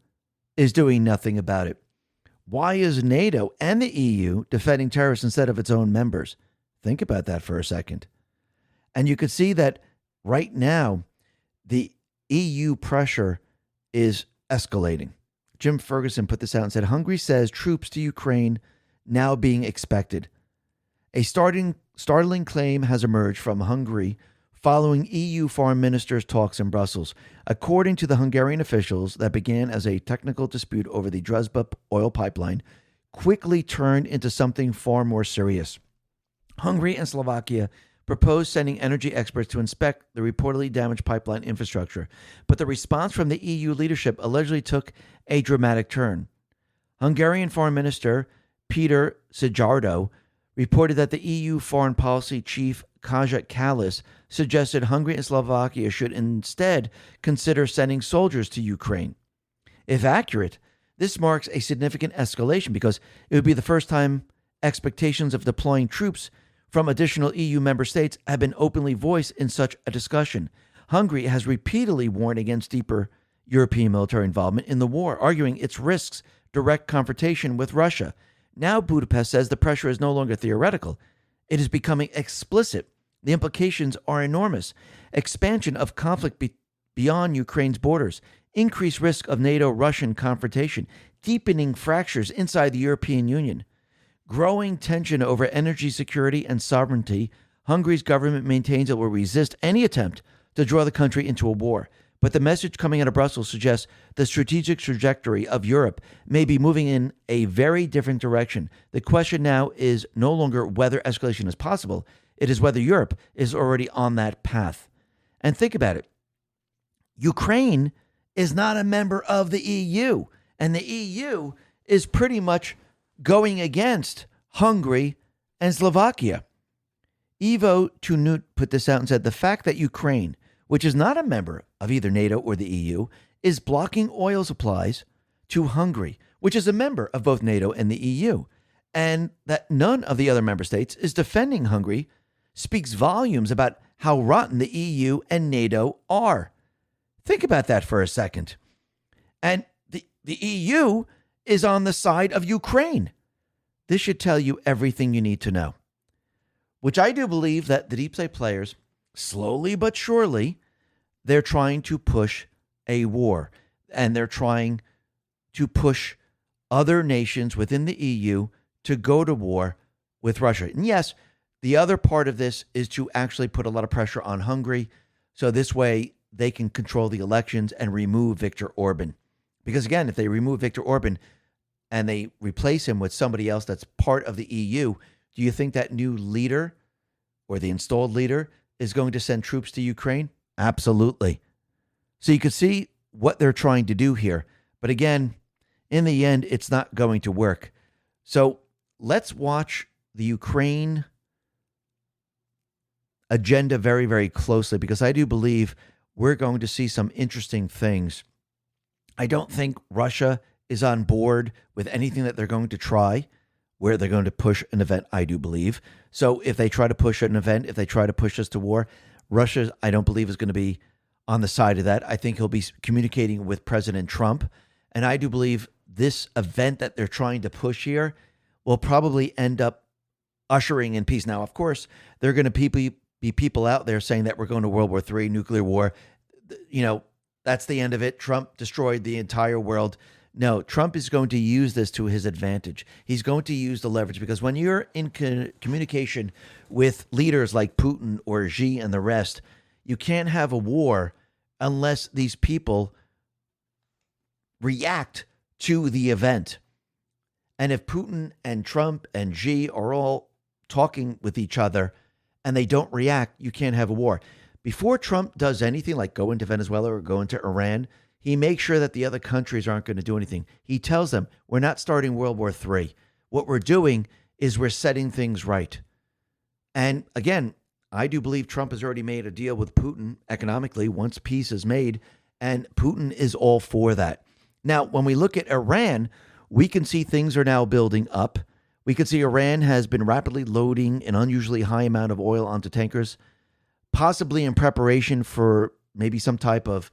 [SPEAKER 1] is doing nothing about it. Why is NATO and the EU defending terrorists instead of its own members? Think about that for a second. And you could see that right now, the EU pressure is escalating. Jim Ferguson put this out and said, Hungary says troops to Ukraine now being expected. A startling claim has emerged from Hungary following EU foreign ministers' talks in Brussels. According to the Hungarian officials, that began as a technical dispute over the Druzhba oil pipeline, quickly turned into something far more serious. Hungary and Slovakia proposed sending energy experts to inspect the reportedly damaged pipeline infrastructure, but the response from the EU leadership allegedly took a dramatic turn. Hungarian Foreign Minister Peter Szijjártó reported that the EU foreign policy chief Kaja Kallas suggested Hungary and Slovakia should instead consider sending soldiers to Ukraine. If accurate, this marks a significant escalation because it would be the first time expectations of deploying troops from additional EU member states have been openly voiced in such a discussion. Hungary has repeatedly warned against deeper European military involvement in the war, arguing its risks direct confrontation with Russia. Now Budapest says the pressure is no longer theoretical. It is becoming explicit. The implications are enormous. Expansion of conflict beyond Ukraine's borders, increased risk of NATO-Russian confrontation, deepening fractures inside the European Union. Growing tension over energy security and sovereignty, Hungary's government maintains it will resist any attempt to draw the country into a war. But the message coming out of Brussels suggests the strategic trajectory of Europe may be moving in a very different direction. The question now is no longer whether escalation is possible. It is whether Europe is already on that path. And think about it. Ukraine is not a member of the EU, and the EU is pretty much going against Hungary and Slovakia. Ivo Tunut put this out and said, the fact that Ukraine, which is not a member of either NATO or the EU, is blocking oil supplies to Hungary, which is a member of both NATO and the EU, and that none of the other member states is defending Hungary, speaks volumes about how rotten the EU and NATO are. Think about that for a second. And the the EU is on the side of Ukraine. This should tell you everything you need to know, which I do believe that the deep state players, slowly but surely, they're trying to push a war, and they're trying to push other nations within the EU to go to war with Russia. And yes, the other part of this is to actually put a lot of pressure on Hungary, so this way they can control the elections and remove Viktor Orban. Because again, if they remove Viktor Orban and they replace him with somebody else that's part of the EU, do you think that new leader or the installed leader is going to send troops to Ukraine? Absolutely. So you can see what they're trying to do here. But again, in the end, it's not going to work. So let's watch the Ukraine agenda very, very closely, because I do believe we're going to see some interesting things. I don't think Russia is on board with anything that they're going to try, where they're going to push an event, I do believe. So if they try to push an event, if they try to push us to war, Russia, I don't believe, is going to be on the side of that. I think he'll be communicating with President Trump. And I do believe this event that they're trying to push here will probably end up ushering in peace. Now, of course, there are going to be people out there saying that we're going to World War III, nuclear war. You know, that's the end of it. Trump destroyed the entire world. No, Trump is going to use this to his advantage. He's going to use the leverage, because when you're in communication with leaders like Putin or Xi and the rest, you can't have a war unless these people react to the event. And if Putin and Trump and Xi are all talking with each other and they don't react, you can't have a war. Before Trump does anything like go into Venezuela or go into Iran, he makes sure that the other countries aren't going to do anything. He tells them, we're not starting World War III. What we're doing is we're setting things right. And again, I do believe Trump has already made a deal with Putin economically once peace is made, and Putin is all for that. Now, when we look at Iran, we can see things are now building up. We can see Iran has been rapidly loading an unusually high amount of oil onto tankers, possibly in preparation for maybe some type of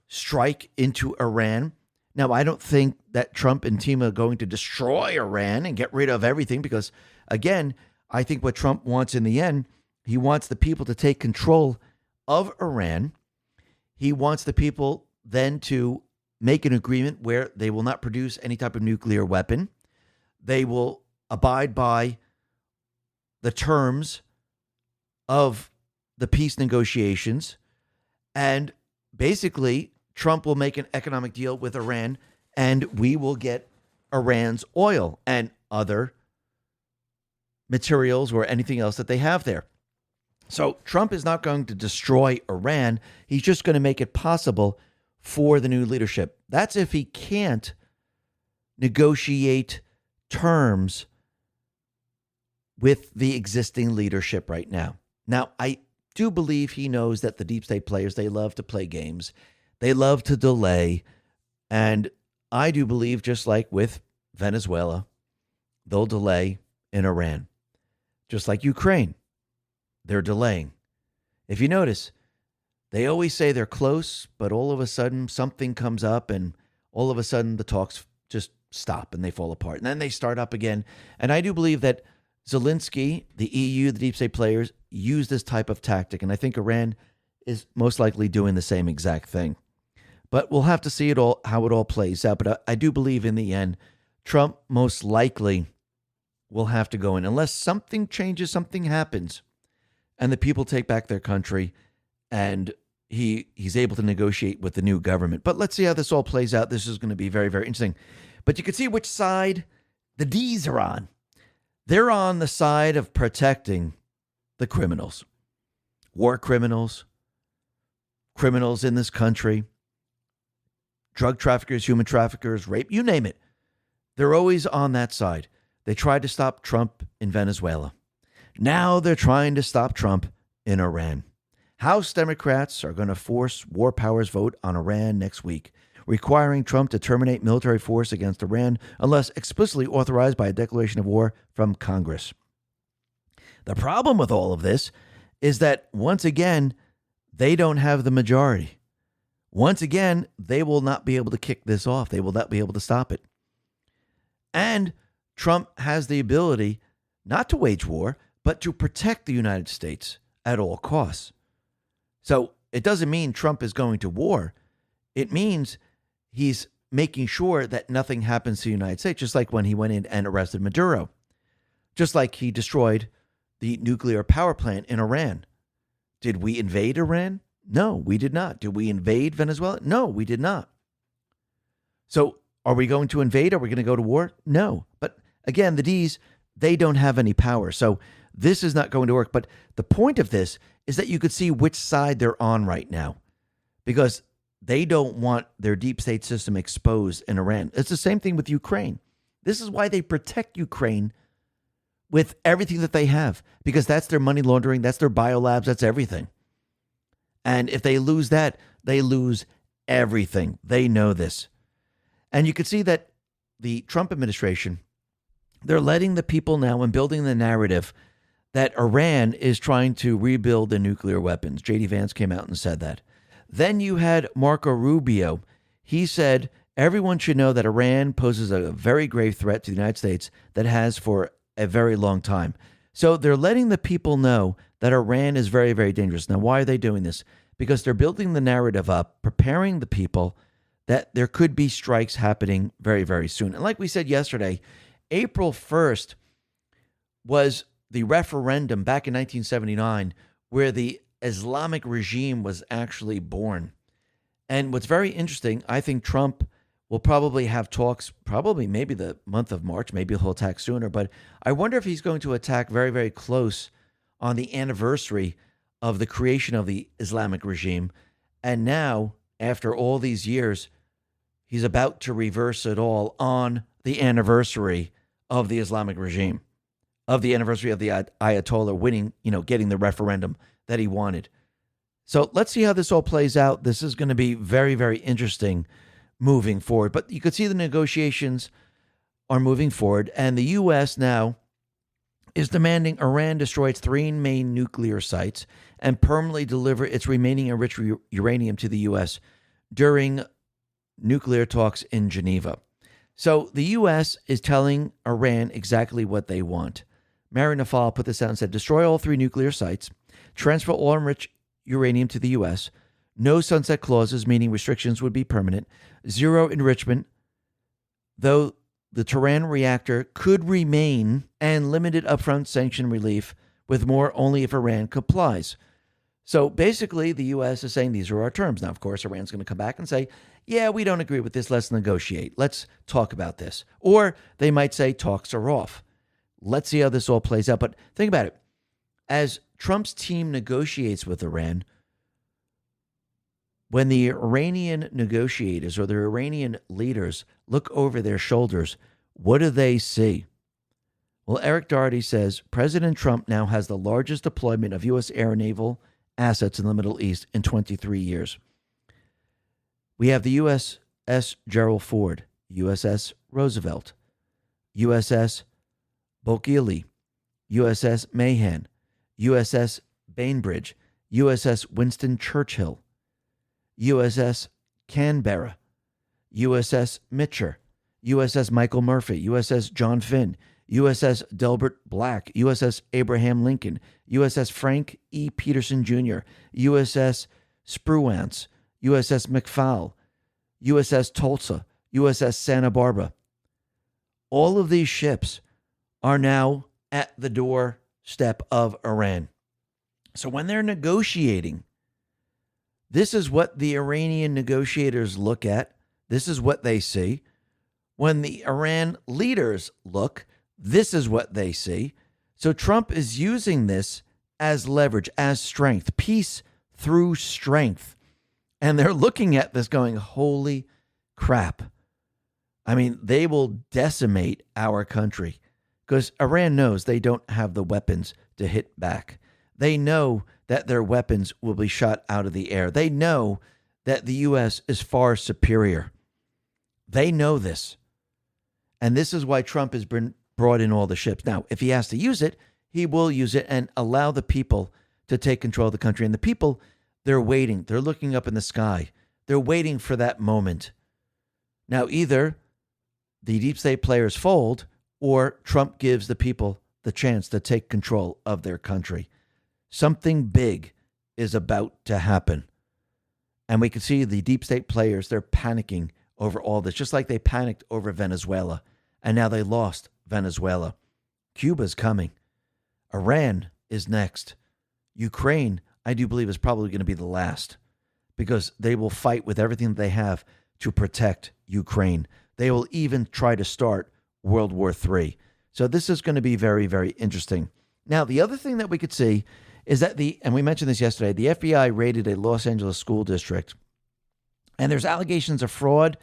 [SPEAKER 1] strike into Iran. Now, I don't think that Trump and team are going to destroy Iran and get rid of everything, because, again, I think what Trump wants in the end, he wants the people to take control of Iran. He wants the people then to make an agreement where they will not produce any type of nuclear weapon. They will abide by the terms of the peace negotiations. And basically, Trump will make an economic deal with Iran, and we will get Iran's oil and other materials or anything else that they have there. So Trump is not going to destroy Iran. He's just going to make it possible for the new leadership. That's if he can't negotiate terms with the existing leadership right now. Now, I do believe he knows that the deep state players, they love to play games. They love to delay. And I do believe, just like with Venezuela, they'll delay in Iran. Just like Ukraine, they're delaying. If you notice, they always say they're close, but all of a sudden something comes up and all of a sudden the talks just stop and they fall apart. And then they start up again. And I do believe that Zelensky, the EU, the deep state players, use this type of tactic. And I think Iran is most likely doing the same exact thing. But we'll have to see it all, how it all plays out. But I do believe in the end, Trump most likely will have to go in unless something changes, something happens, and the people take back their country and he's able to negotiate with the new government. But let's see how this all plays out. This is going to be very, very interesting. But you can see which side the D's are on. They're on the side of protecting the criminals, war criminals, criminals in this country, drug traffickers, human traffickers, rape, you name it. They're always on that side. They tried to stop Trump in Venezuela. Now they're trying to stop Trump in Iran. House Democrats are going to force war powers vote on Iran next week, requiring Trump to terminate military force against Iran unless explicitly authorized by a declaration of war from Congress. The problem with all of this is that, once again, they don't have the majority. Once again, they will not be able to kick this off. They will not be able to stop it. And Trump has the ability not to wage war, but to protect the United States at all costs. So it doesn't mean Trump is going to war. It means he's making sure that nothing happens to the United States, just like when he went in and arrested Maduro, just like he destroyed the nuclear power plant in Iran. Did we invade Iran? No, we did not. Did we invade Venezuela? No, we did not. So are we going to invade? Are we going to go to war? No. But again, the D's, they don't have any power. So this is not going to work. But the point of this is that you could see which side they're on right now, because they don't want their deep state system exposed in Iran. It's the same thing with Ukraine. This is why they protect Ukraine with everything that they have, because that's their money laundering, that's their biolabs, that's everything. And if they lose that, they lose everything. They know this. And you can see that the Trump administration, they're letting the people now and building the narrative that Iran is trying to rebuild the nuclear weapons. J.D. Vance came out and said that. Then you had Marco Rubio. He said, everyone should know that Iran poses a very grave threat to the United States that has for a very long time. So they're letting the people know that Iran is very, very dangerous. Now, why are they doing this? Because they're building the narrative up, preparing the people that there could be strikes happening very, very soon. And like we said yesterday, April 1st was the referendum back in 1979 where the Islamic regime was actually born. And what's very interesting, I think Trump will probably have talks, maybe the month of March, maybe he'll attack sooner, but I wonder if he's going to attack very, very close on the anniversary of the creation of the Islamic regime. And now, after all these years, he's about to reverse it all on the anniversary of the Islamic regime, of the anniversary of the Ayatollah winning, getting the referendum that he wanted. So let's see how this all plays out. This is going to be very, very interesting moving forward. But you could see the negotiations are moving forward, and the U.S. now is demanding Iran destroy its 3 main nuclear sites and permanently deliver its remaining enriched uranium to the U.S. during nuclear talks in Geneva. So the U.S. is telling Iran exactly what they want. Mary Nafal put this out and said, destroy all 3 nuclear sites, transfer all enriched uranium to the U.S., no sunset clauses, meaning restrictions would be permanent, 0 enrichment, though the Tehran reactor could remain, and limited upfront sanction relief, with more only if Iran complies. So basically, the U.S. is saying these are our terms. Now, of course, Iran's going to come back and say, yeah, we don't agree with this. Let's negotiate. Let's talk about this. Or they might say talks are off. Let's see how this all plays out. But think about it. As Trump's team negotiates with Iran, when the Iranian negotiators or the Iranian leaders look over their shoulders, what do they see? Well, Eric Doherty says President Trump now has the largest deployment of U.S. air and naval assets in the Middle East in 23 years. We have the USS Gerald Ford, USS Roosevelt, USS Bokili, USS Mahan, USS Bainbridge, USS Winston Churchill, USS Canberra, USS Mitchell, USS Michael Murphy, USS John Finn, USS Delbert Black, USS Abraham Lincoln, USS Frank E. Peterson Jr., USS Spruance, USS McFaul, USS Tulsa, USS Santa Barbara. All of these ships are now at the doorstep of Iran. So when they're negotiating, this is what the Iranian negotiators look at. This is what they see. When the Iran leaders look, this is what they see. So Trump is using this as leverage, as strength, peace through strength. And they're looking at this going, holy crap. I mean, they will decimate our country because Iran knows they don't have the weapons to hit back. They know that their weapons will be shot out of the air. They know that the U.S. is far superior. They know this. And this is why Trump has been brought in all the ships. Now, if he has to use it, he will use it and allow the people to take control of the country. And the people, they're waiting. They're looking up in the sky. They're waiting for that moment. Now, either the deep state players fold or Trump gives the people the chance to take control of their country. Something big is about to happen. And we can see the deep state players, they're panicking over all this, just like they panicked over Venezuela. And now they lost Venezuela. Cuba's coming. Iran is next. Ukraine, I do believe, is probably going to be the last, because they will fight with everything that they have to protect Ukraine. They will even try to start World War III. So this is going to be very, very interesting. Now, the other thing that we could see is that and we mentioned this yesterday, the FBI raided a Los Angeles school district, and there's allegations of fraud,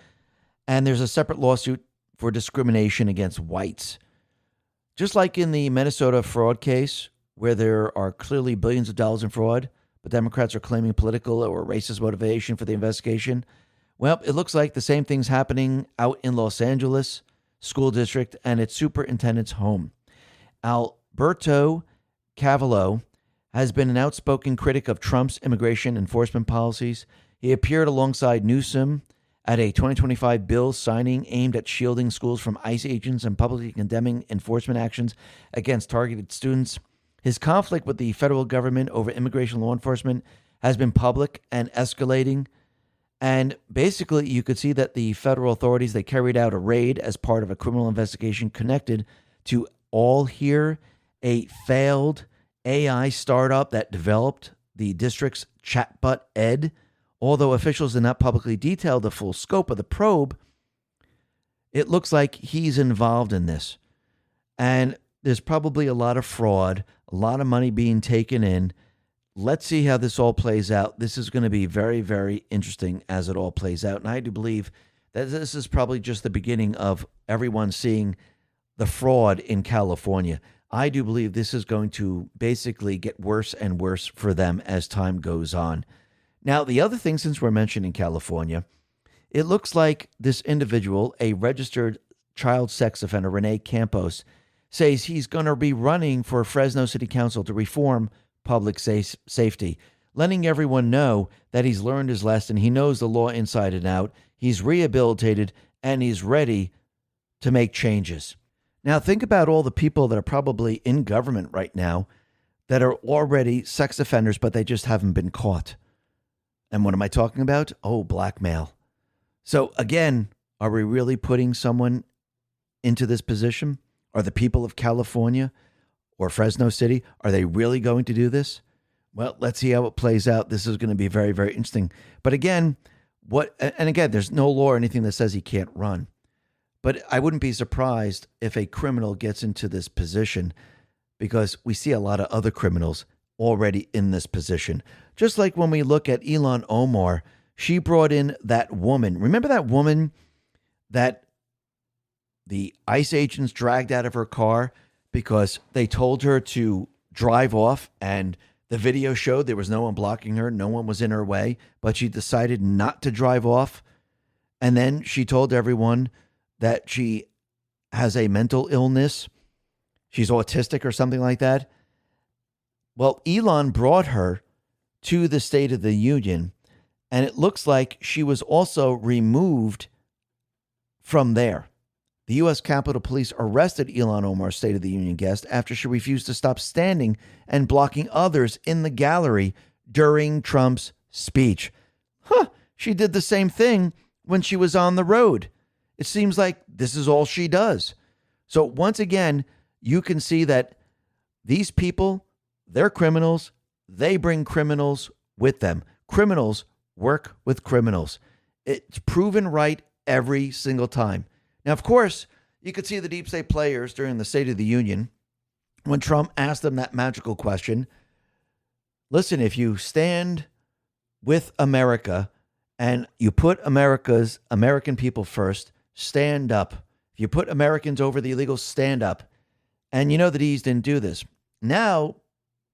[SPEAKER 1] and there's a separate lawsuit for discrimination against whites. Just like in the Minnesota fraud case, where there are clearly billions of dollars in fraud, but Democrats are claiming political or racist motivation for the investigation. Well, it looks like the same thing's happening out in Los Angeles school district and its superintendent's home. Alberto Cavallo has been an outspoken critic of Trump's immigration enforcement policies. He appeared alongside Newsom at a 2025 bill signing aimed at shielding schools from ICE agents and publicly condemning enforcement actions against targeted students. His conflict with the federal government over immigration law enforcement has been public and escalating. And basically, you could see that the federal authorities, they carried out a raid as part of a criminal investigation connected to All Here, a failed AI startup that developed the district's chatbot Ed. Although officials did not publicly detail the full scope of the probe, it looks like he's involved in this. And there's probably a lot of fraud, a lot of money being taken in. Let's see how this all plays out. This is going to be very, very interesting as it all plays out. And I do believe that this is probably just the beginning of everyone seeing the fraud in California. I do believe this is going to basically get worse and worse for them as time goes on. Now, the other thing, since we're mentioning California, it looks like this individual, a registered child sex offender, Rene Campos, says he's going to be running for Fresno City Council to reform public safety, letting everyone know that he's learned his lesson. He knows the law inside and out. He's rehabilitated, and he's ready to make changes. Now, think about all the people that are probably in government right now that are already sex offenders, but they just haven't been caught. And what am I talking about? Oh, blackmail. So again, are we really putting someone into this position? Are the people of California or Fresno City, are they really going to do this? Well, let's see how it plays out. This is going to be very, very interesting. But again, there's no law or anything that says he can't run. But I wouldn't be surprised if a criminal gets into this position, because we see a lot of other criminals already in this position. Just like when we look at Ilhan Omar, she brought in that woman. Remember that woman that the ICE agents dragged out of her car because they told her to drive off, and the video showed there was no one blocking her, no one was in her way, but she decided not to drive off. And then she told everyone that she has a mental illness. She's autistic or something like that. Well, Elon brought her to the State of the Union, and it looks like she was also removed from there. The U.S. Capitol Police arrested Ilhan Omar's State of the Union guest after she refused to stop standing and blocking others in the gallery during Trump's speech. She did the same thing when she was on the road. It seems like this is all she does. So once again, you can see that these people, they're criminals. They bring criminals with them. Criminals work with criminals. It's proven right every single time. Now, of course, you could see the deep state players during the State of the Union when Trump asked them that magical question. Listen, if you stand with America and you put American people first, stand up. If you put Americans over the illegals, stand up. And you know the D's didn't do this. Now,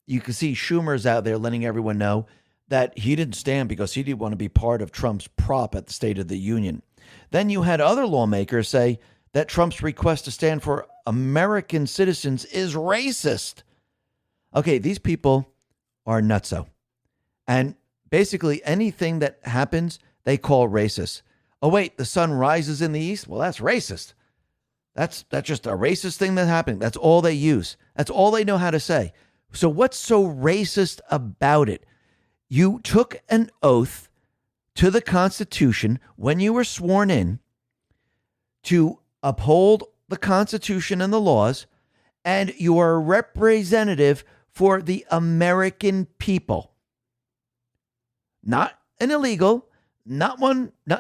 [SPEAKER 1] you can see Schumer's out there letting everyone know that he didn't stand because he didn't want to be part of Trump's prop at the State of the Union. Then you had other lawmakers say that Trump's request to stand for American citizens is racist. Okay, these people are nutso. And basically anything that happens, they call racist. Oh, wait, the sun rises in the east? Well, that's racist. That's just a racist thing that happened. That's all they use. That's all they know how to say. So what's so racist about it? You took an oath to the Constitution when you were sworn in to uphold the Constitution and the laws, and you are a representative for the American people. Not an illegal, not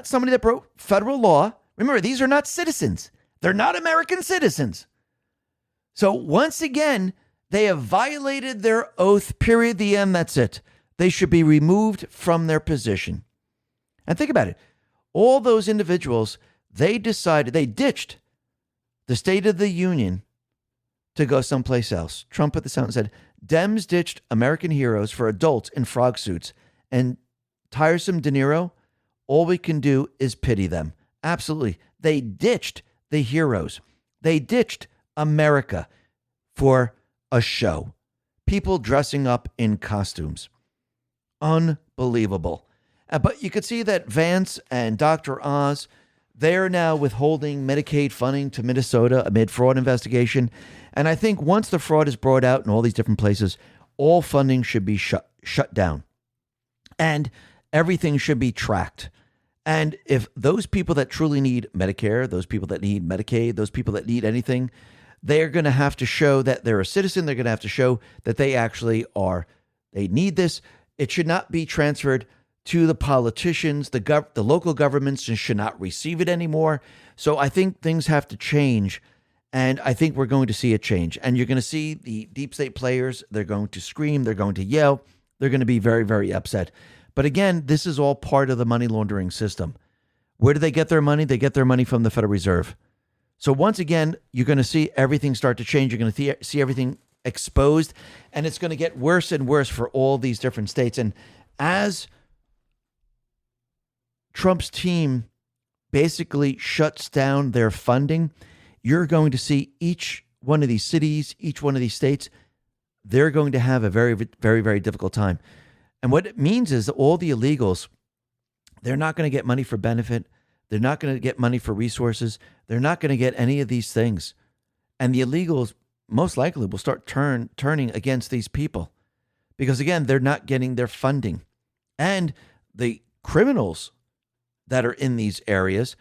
[SPEAKER 1] somebody that broke federal law. Remember, these are not citizens. They're not American citizens. So once again, they have violated their oath, period, the end, that's it. They should be removed from their position. And think about it. All those individuals, they ditched the State of the Union to go someplace else. Trump put this out and said, Dems ditched American heroes for adults in frog suits. And tiresome De Niro, all we can do is pity them. Absolutely. They ditched the heroes. They ditched America for a show. People dressing up in costumes. Unbelievable. But you could see that Vance and Dr. Oz, they're now withholding Medicaid funding to Minnesota amid fraud investigation. And I think once the fraud is brought out in all these different places, all funding should be shut down. And everything should be tracked. And if those people that truly need Medicare, those people that need Medicaid, those people that need anything, they're going to have to show that they're a citizen. They're going to have to show that they actually are. They need this. It should not be transferred to the politicians. The local governments should not receive it anymore. So I think things have to change. And I think we're going to see a change. And you're going to see the deep state players. They're going to scream. They're going to yell. They're going to be very, very upset. But again, this is all part of the money laundering system. Where do they get their money? They get their money from the Federal Reserve. So once again, you're going to see everything start to change. You're going to see everything exposed, and it's going to get worse and worse for all these different states. And as Trump's team basically shuts down their funding, you're going to see each one of these cities, each one of these states, they're going to have a very, very, very difficult time. And what it means is that all the illegals, they're not going to get money for benefit. They're not going to get money for resources. They're not going to get any of these things. And the illegals most likely will start turning against these people because, again, they're not getting their funding. And the criminals that are in these areas,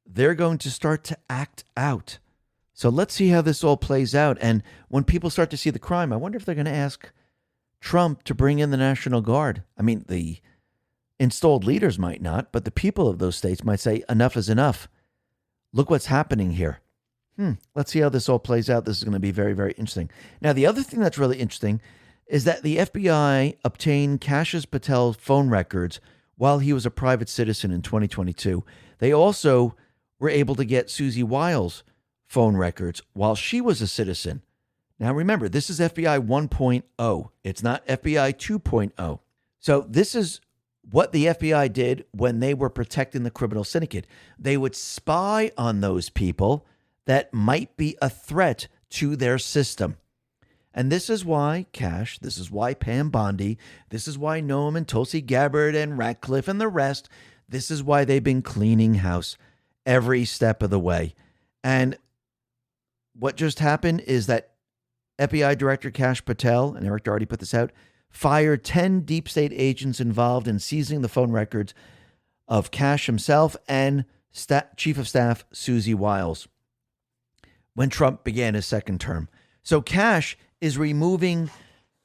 [SPEAKER 1] they're going to start to act out. So let's see how this all plays out. And when people start to see the crime, I wonder if they're going to ask Trump to bring in the National Guard. I mean, the installed leaders might not, but the people of those states might say enough is enough. Look what's happening here. Let's see how this all plays out. This is going to be very, very interesting. Now, the other thing that's really interesting is that the FBI obtained Cassius Patel's phone records while he was a private citizen in 2022. They also were able to get Susie Wiles' phone records while she was a citizen. Now, remember, this is FBI 1.0. It's not FBI 2.0. So this is what the FBI did when they were protecting the criminal syndicate. They would spy on those people that might be a threat to their system. And this is why Cash, this is why Pam Bondi, this is why Noam and Tulsi Gabbard and Ratcliffe and the rest, this is why they've been cleaning house every step of the way. And what just happened is that FBI Director Kash Patel, and Eric already put this out, fired 10 deep state agents involved in seizing the phone records of Cash himself and Chief of Staff Susie Wiles when Trump began his second term. So Cash is removing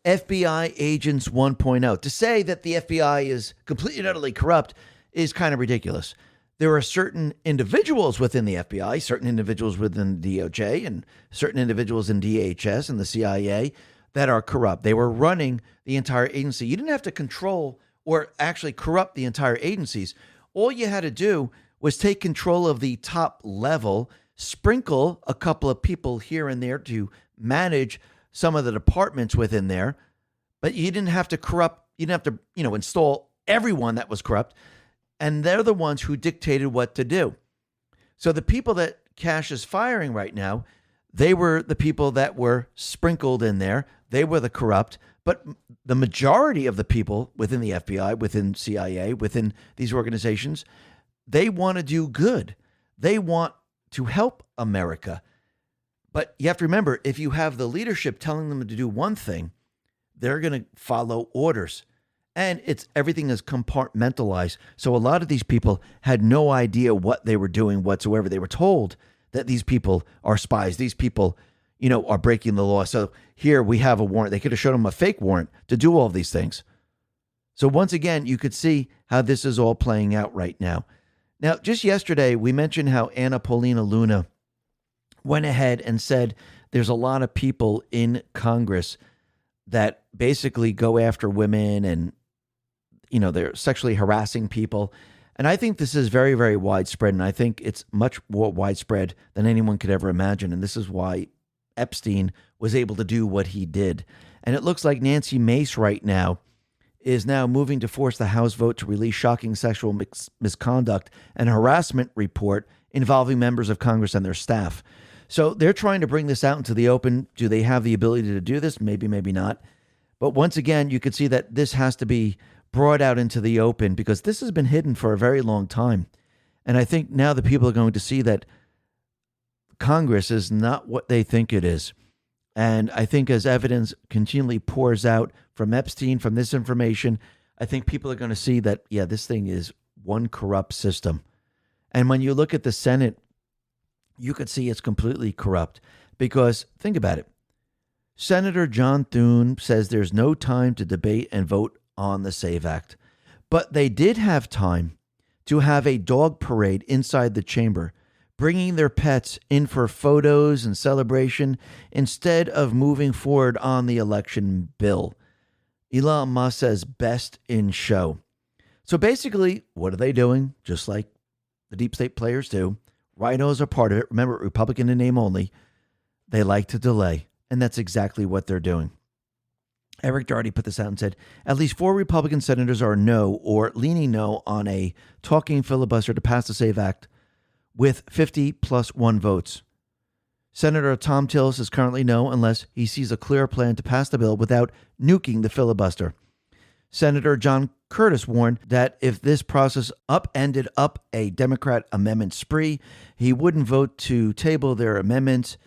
[SPEAKER 1] FBI agents 1.0. To say that the FBI is completely and utterly corrupt is kind of ridiculous. There are certain individuals within the FBI, certain individuals within DOJ, and certain individuals in DHS and the CIA that are corrupt. They were running the entire agency. You didn't have to control or actually corrupt the entire agencies. All you had to do was take control of the top level, sprinkle a couple of people here and there to manage some of the departments within there, but you didn't have to corrupt, you didn't have to, install everyone that was corrupt. And they're the ones who dictated what to do. So the people that Cash is firing right now, they were the people that were sprinkled in there. They were the corrupt, But the majority of the people within the FBI, within CIA, within these organizations, they want to do good. They want to help America. But you have to remember, if you have the leadership telling them to do one thing, they're going to follow orders. And everything is compartmentalized. So a lot of these people had no idea what they were doing whatsoever. They were told that these people are spies. These people, are breaking the law. So here we have a warrant. They could have shown them a fake warrant to do all of these things. So once again, you could see how this is all playing out right now. Now, just yesterday, we mentioned how Anna Paulina Luna went ahead and said there's a lot of people in Congress that basically go after women and, they're sexually harassing people. And I think this is very, very widespread. And I think it's much more widespread than anyone could ever imagine. And this is why Epstein was able to do what he did. And it looks like Nancy Mace right now is now moving to force the House vote to release shocking sexual misconduct and harassment report involving members of Congress and their staff. So they're trying to bring this out into the open. Do they have the ability to do this? Maybe, maybe not. But once again, you can see that this has to be brought out into the open because this has been hidden for a very long time. And I think now the people are going to see that Congress is not what they think it is. And I think as evidence continually pours out from Epstein, from this information, I think people are going to see that, yeah, this thing is one corrupt system. And when you look at the Senate, you could see it's completely corrupt because think about it. Senator John Thune says there's no time to debate and vote on the SAVE Act, but they did have time to have a dog parade inside the chamber, bringing their pets in for photos and celebration instead of moving forward on the election bill. Elon Musk says best in show. So basically, what are they doing? Just like the deep state players do. Rhinos are part of it. Remember, Republican in name only. They like to delay, and that's exactly what they're doing. Eric Doherty put this out and said, at least 4 Republican senators are no or leaning no on a talking filibuster to pass the SAVE Act with 50 plus 1 votes. Senator Tom Tillis is currently no unless he sees a clear plan to pass the bill without nuking the filibuster. Senator John Curtis warned that if this process upended a Democrat amendment spree, he wouldn't vote to table their amendments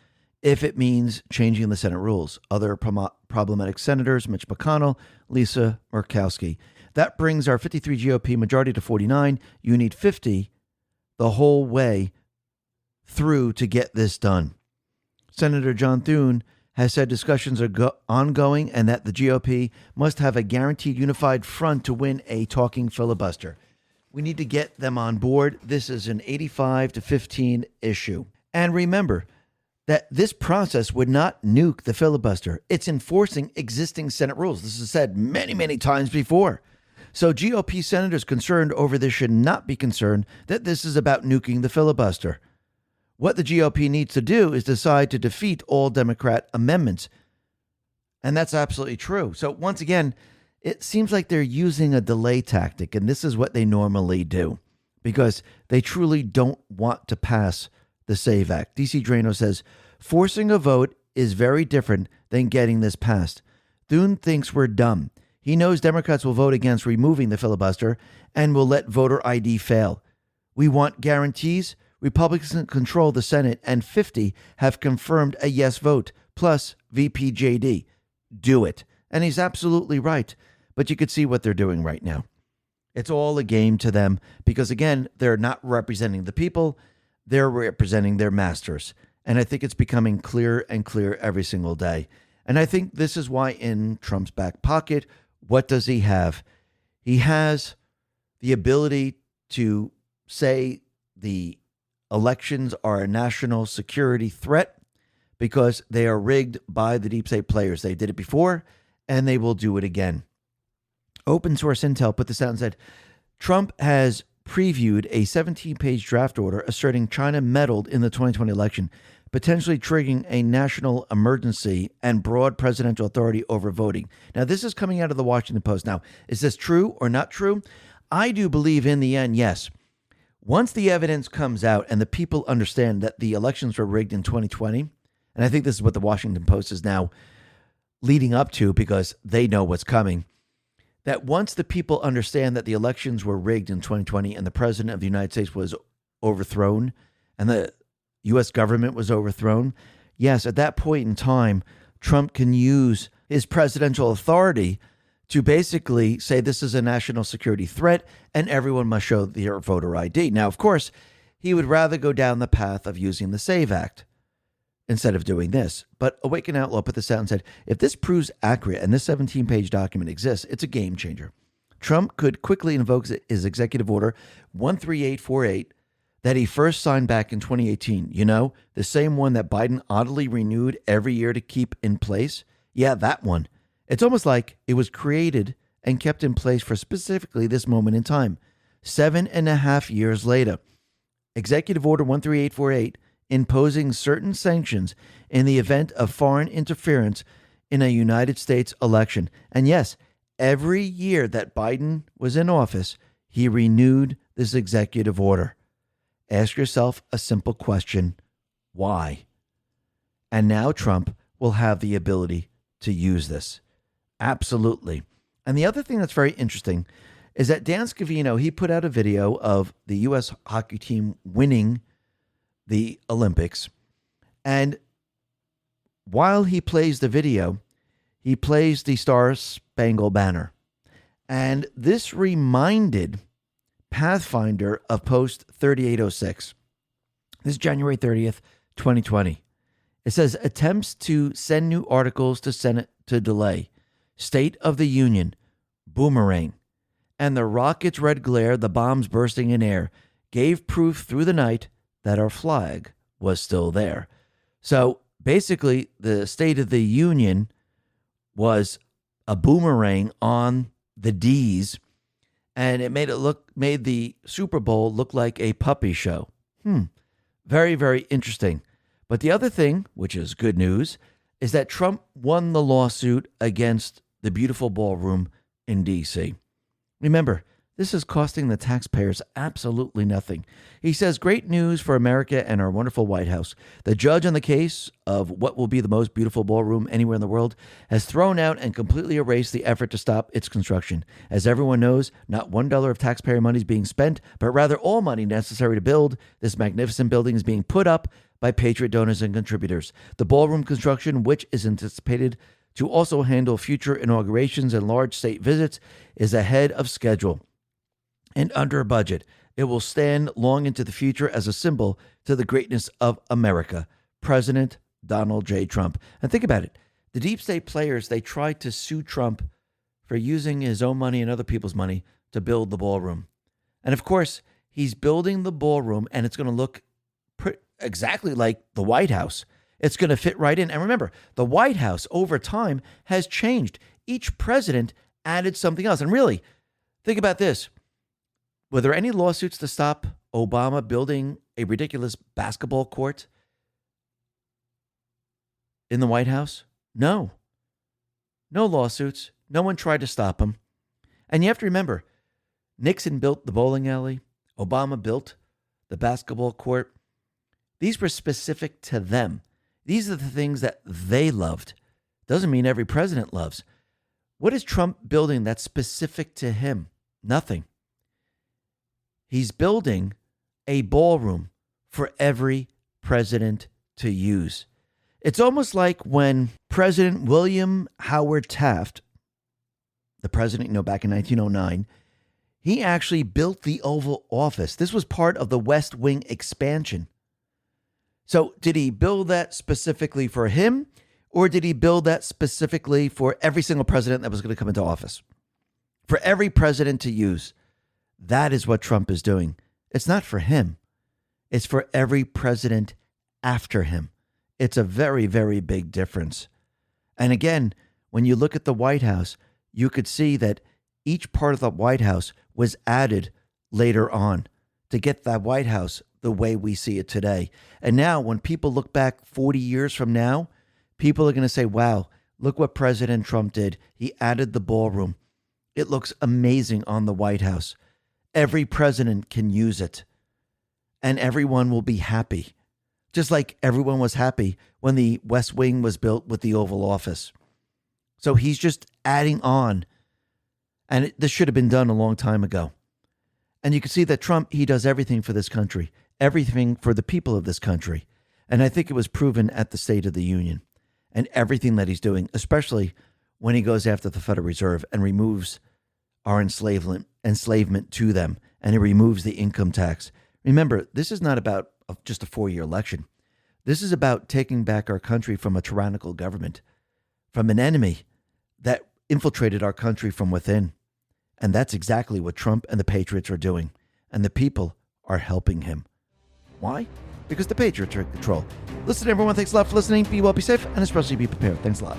[SPEAKER 1] if it means changing the Senate rules. Other problematic senators, Mitch McConnell, Lisa Murkowski. That brings our 53 GOP majority to 49. You need 50 the whole way through to get this done. Senator John Thune has said discussions are ongoing and that the GOP must have a guaranteed unified front to win a talking filibuster. We need to get them on board. This is an 85-15 issue. And remember that this process would not nuke the filibuster. It's enforcing existing Senate rules. This is said many, many times before. So GOP senators concerned over this should not be concerned that this is about nuking the filibuster. What the GOP needs to do is decide to defeat all Democrat amendments. And that's absolutely true. So once again, it seems like they're using a delay tactic, and this is what they normally do because they truly don't want to pass the SAVE Act. DC Drano says, forcing a vote is very different than getting this passed. Thune thinks we're dumb. He knows Democrats will vote against removing the filibuster and will let voter ID fail. We want guarantees. Republicans control the Senate, and 50 have confirmed a yes vote, plus VPJD. Do it. And he's absolutely right. But you could see what they're doing right now. It's all a game to them because, again, they're not representing the people. They're representing their masters. And I think it's becoming clearer and clearer every single day. And I think this is why in Trump's back pocket, what does he have? He has the ability to say the elections are a national security threat because they are rigged by the deep state players. They did it before, and they will do it again. Open source intel put this out and said, Trump has previewed a 17-page draft order asserting China meddled in the 2020 election, potentially triggering a national emergency and broad presidential authority over voting. Now, this is coming out of the Washington Post. Now, is this true or not true? I do believe in the end, yes. Once the evidence comes out and the people understand that the elections were rigged in 2020, and I think this is what the Washington Post is now leading up to, because they know what's coming, that once the people understand that the elections were rigged in 2020 and the president of the United States was overthrown and the U.S. government was overthrown, yes, at that point in time, Trump can use his presidential authority to basically say this is a national security threat and everyone must show their voter ID. Now, of course, he would rather go down the path of using the SAVE Act instead of doing this. But Awaken Outlaw put this out and said, if this proves accurate and this 17-page document exists, it's a game changer. Trump could quickly invoke his executive order 13848 that he first signed back in 2018. You know, the same one that Biden oddly renewed every year to keep in place. Yeah, that one. It's almost like it was created and kept in place for specifically this moment in time. 7.5 years later, Executive Order 13848 imposing certain sanctions in the event of foreign interference in a United States election. And yes, every year that Biden was in office, he renewed this executive order. Ask yourself a simple question: why? And now Trump will have the ability to use this. Absolutely. And the other thing that's very interesting is that Dan Scavino, he put out a video of the U.S. hockey team winning the Olympics. And while he plays the video, he plays the Star Spangled Banner. And this reminded Pathfinder of Post 3806. This is January 30th, 2020. It says, attempts to send new articles to Senate to delay. State of the Union, boomerang. And the rocket's red glare, the bombs bursting in air, gave proof through the night that our flag was still there. So basically, the State of the Union was a boomerang on the D's, and it made the Super Bowl look like a puppy show. Very, very interesting. But the other thing, which is good news, is that Trump won the lawsuit against the beautiful ballroom in D.C. Remember, this is costing the taxpayers absolutely nothing. He says, great news for America and our wonderful White House. The judge on the case of what will be the most beautiful ballroom anywhere in the world has thrown out and completely erased the effort to stop its construction. As everyone knows, not $1 of taxpayer money is being spent, but rather all money necessary to build this magnificent building is being put up by Patriot donors and contributors. The ballroom construction, which is anticipated to also handle future inaugurations and large state visits, is ahead of schedule and under budget. It will stand long into the future as a symbol to the greatness of America. President Donald J. Trump. And think about it. The deep state players, they tried to sue Trump for using his own money and other people's money to build the ballroom. And of course, he's building the ballroom and it's going to look exactly like the White House. It's going to fit right in. And remember, the White House over time has changed. Each president added something else. And really, think about this. Were there any lawsuits to stop Obama building a ridiculous basketball court in the White House? No. No lawsuits. No one tried to stop him. And you have to remember, Nixon built the bowling alley. Obama built the basketball court. These were specific to them. These are the things that they loved. Doesn't mean every president loves. What is Trump building that's specific to him? Nothing. He's building a ballroom for every president to use. It's almost like when President William Howard Taft, the president, back in 1909, he actually built the Oval Office. This was part of the West Wing expansion. So did he build that specifically for him, or did he build that specifically for every single president that was going to come into office? For every president to use. That is what Trump is doing. It's not for him. It's for every president after him. It's a very, very big difference. And again, when you look at the White House, you could see that each part of the White House was added later on to get that White House the way we see it today. And now when people look back 40 years from now, people are going to say, wow, look what President Trump did. He added the ballroom. It looks amazing on the White House. Every president can use it, and everyone will be happy, just like everyone was happy when the West Wing was built with the Oval Office. So he's just adding on. And this should have been done a long time ago. And you can see that Trump, he does everything for this country, everything for the people of this country. And I think it was proven at the State of the Union and everything that he's doing, especially when he goes after the Federal Reserve and removes our enslavement to them, and he removes the income tax. Remember, this is not about just a 4-year election. This is about taking back our country from a tyrannical government, from an enemy that infiltrated our country from within. And that's exactly what Trump and the Patriots are doing. And the people are helping him. Why? Because the Patriots are in control. Listen, everyone. Thanks a lot for listening. Be well, be safe, and especially be prepared. Thanks a lot.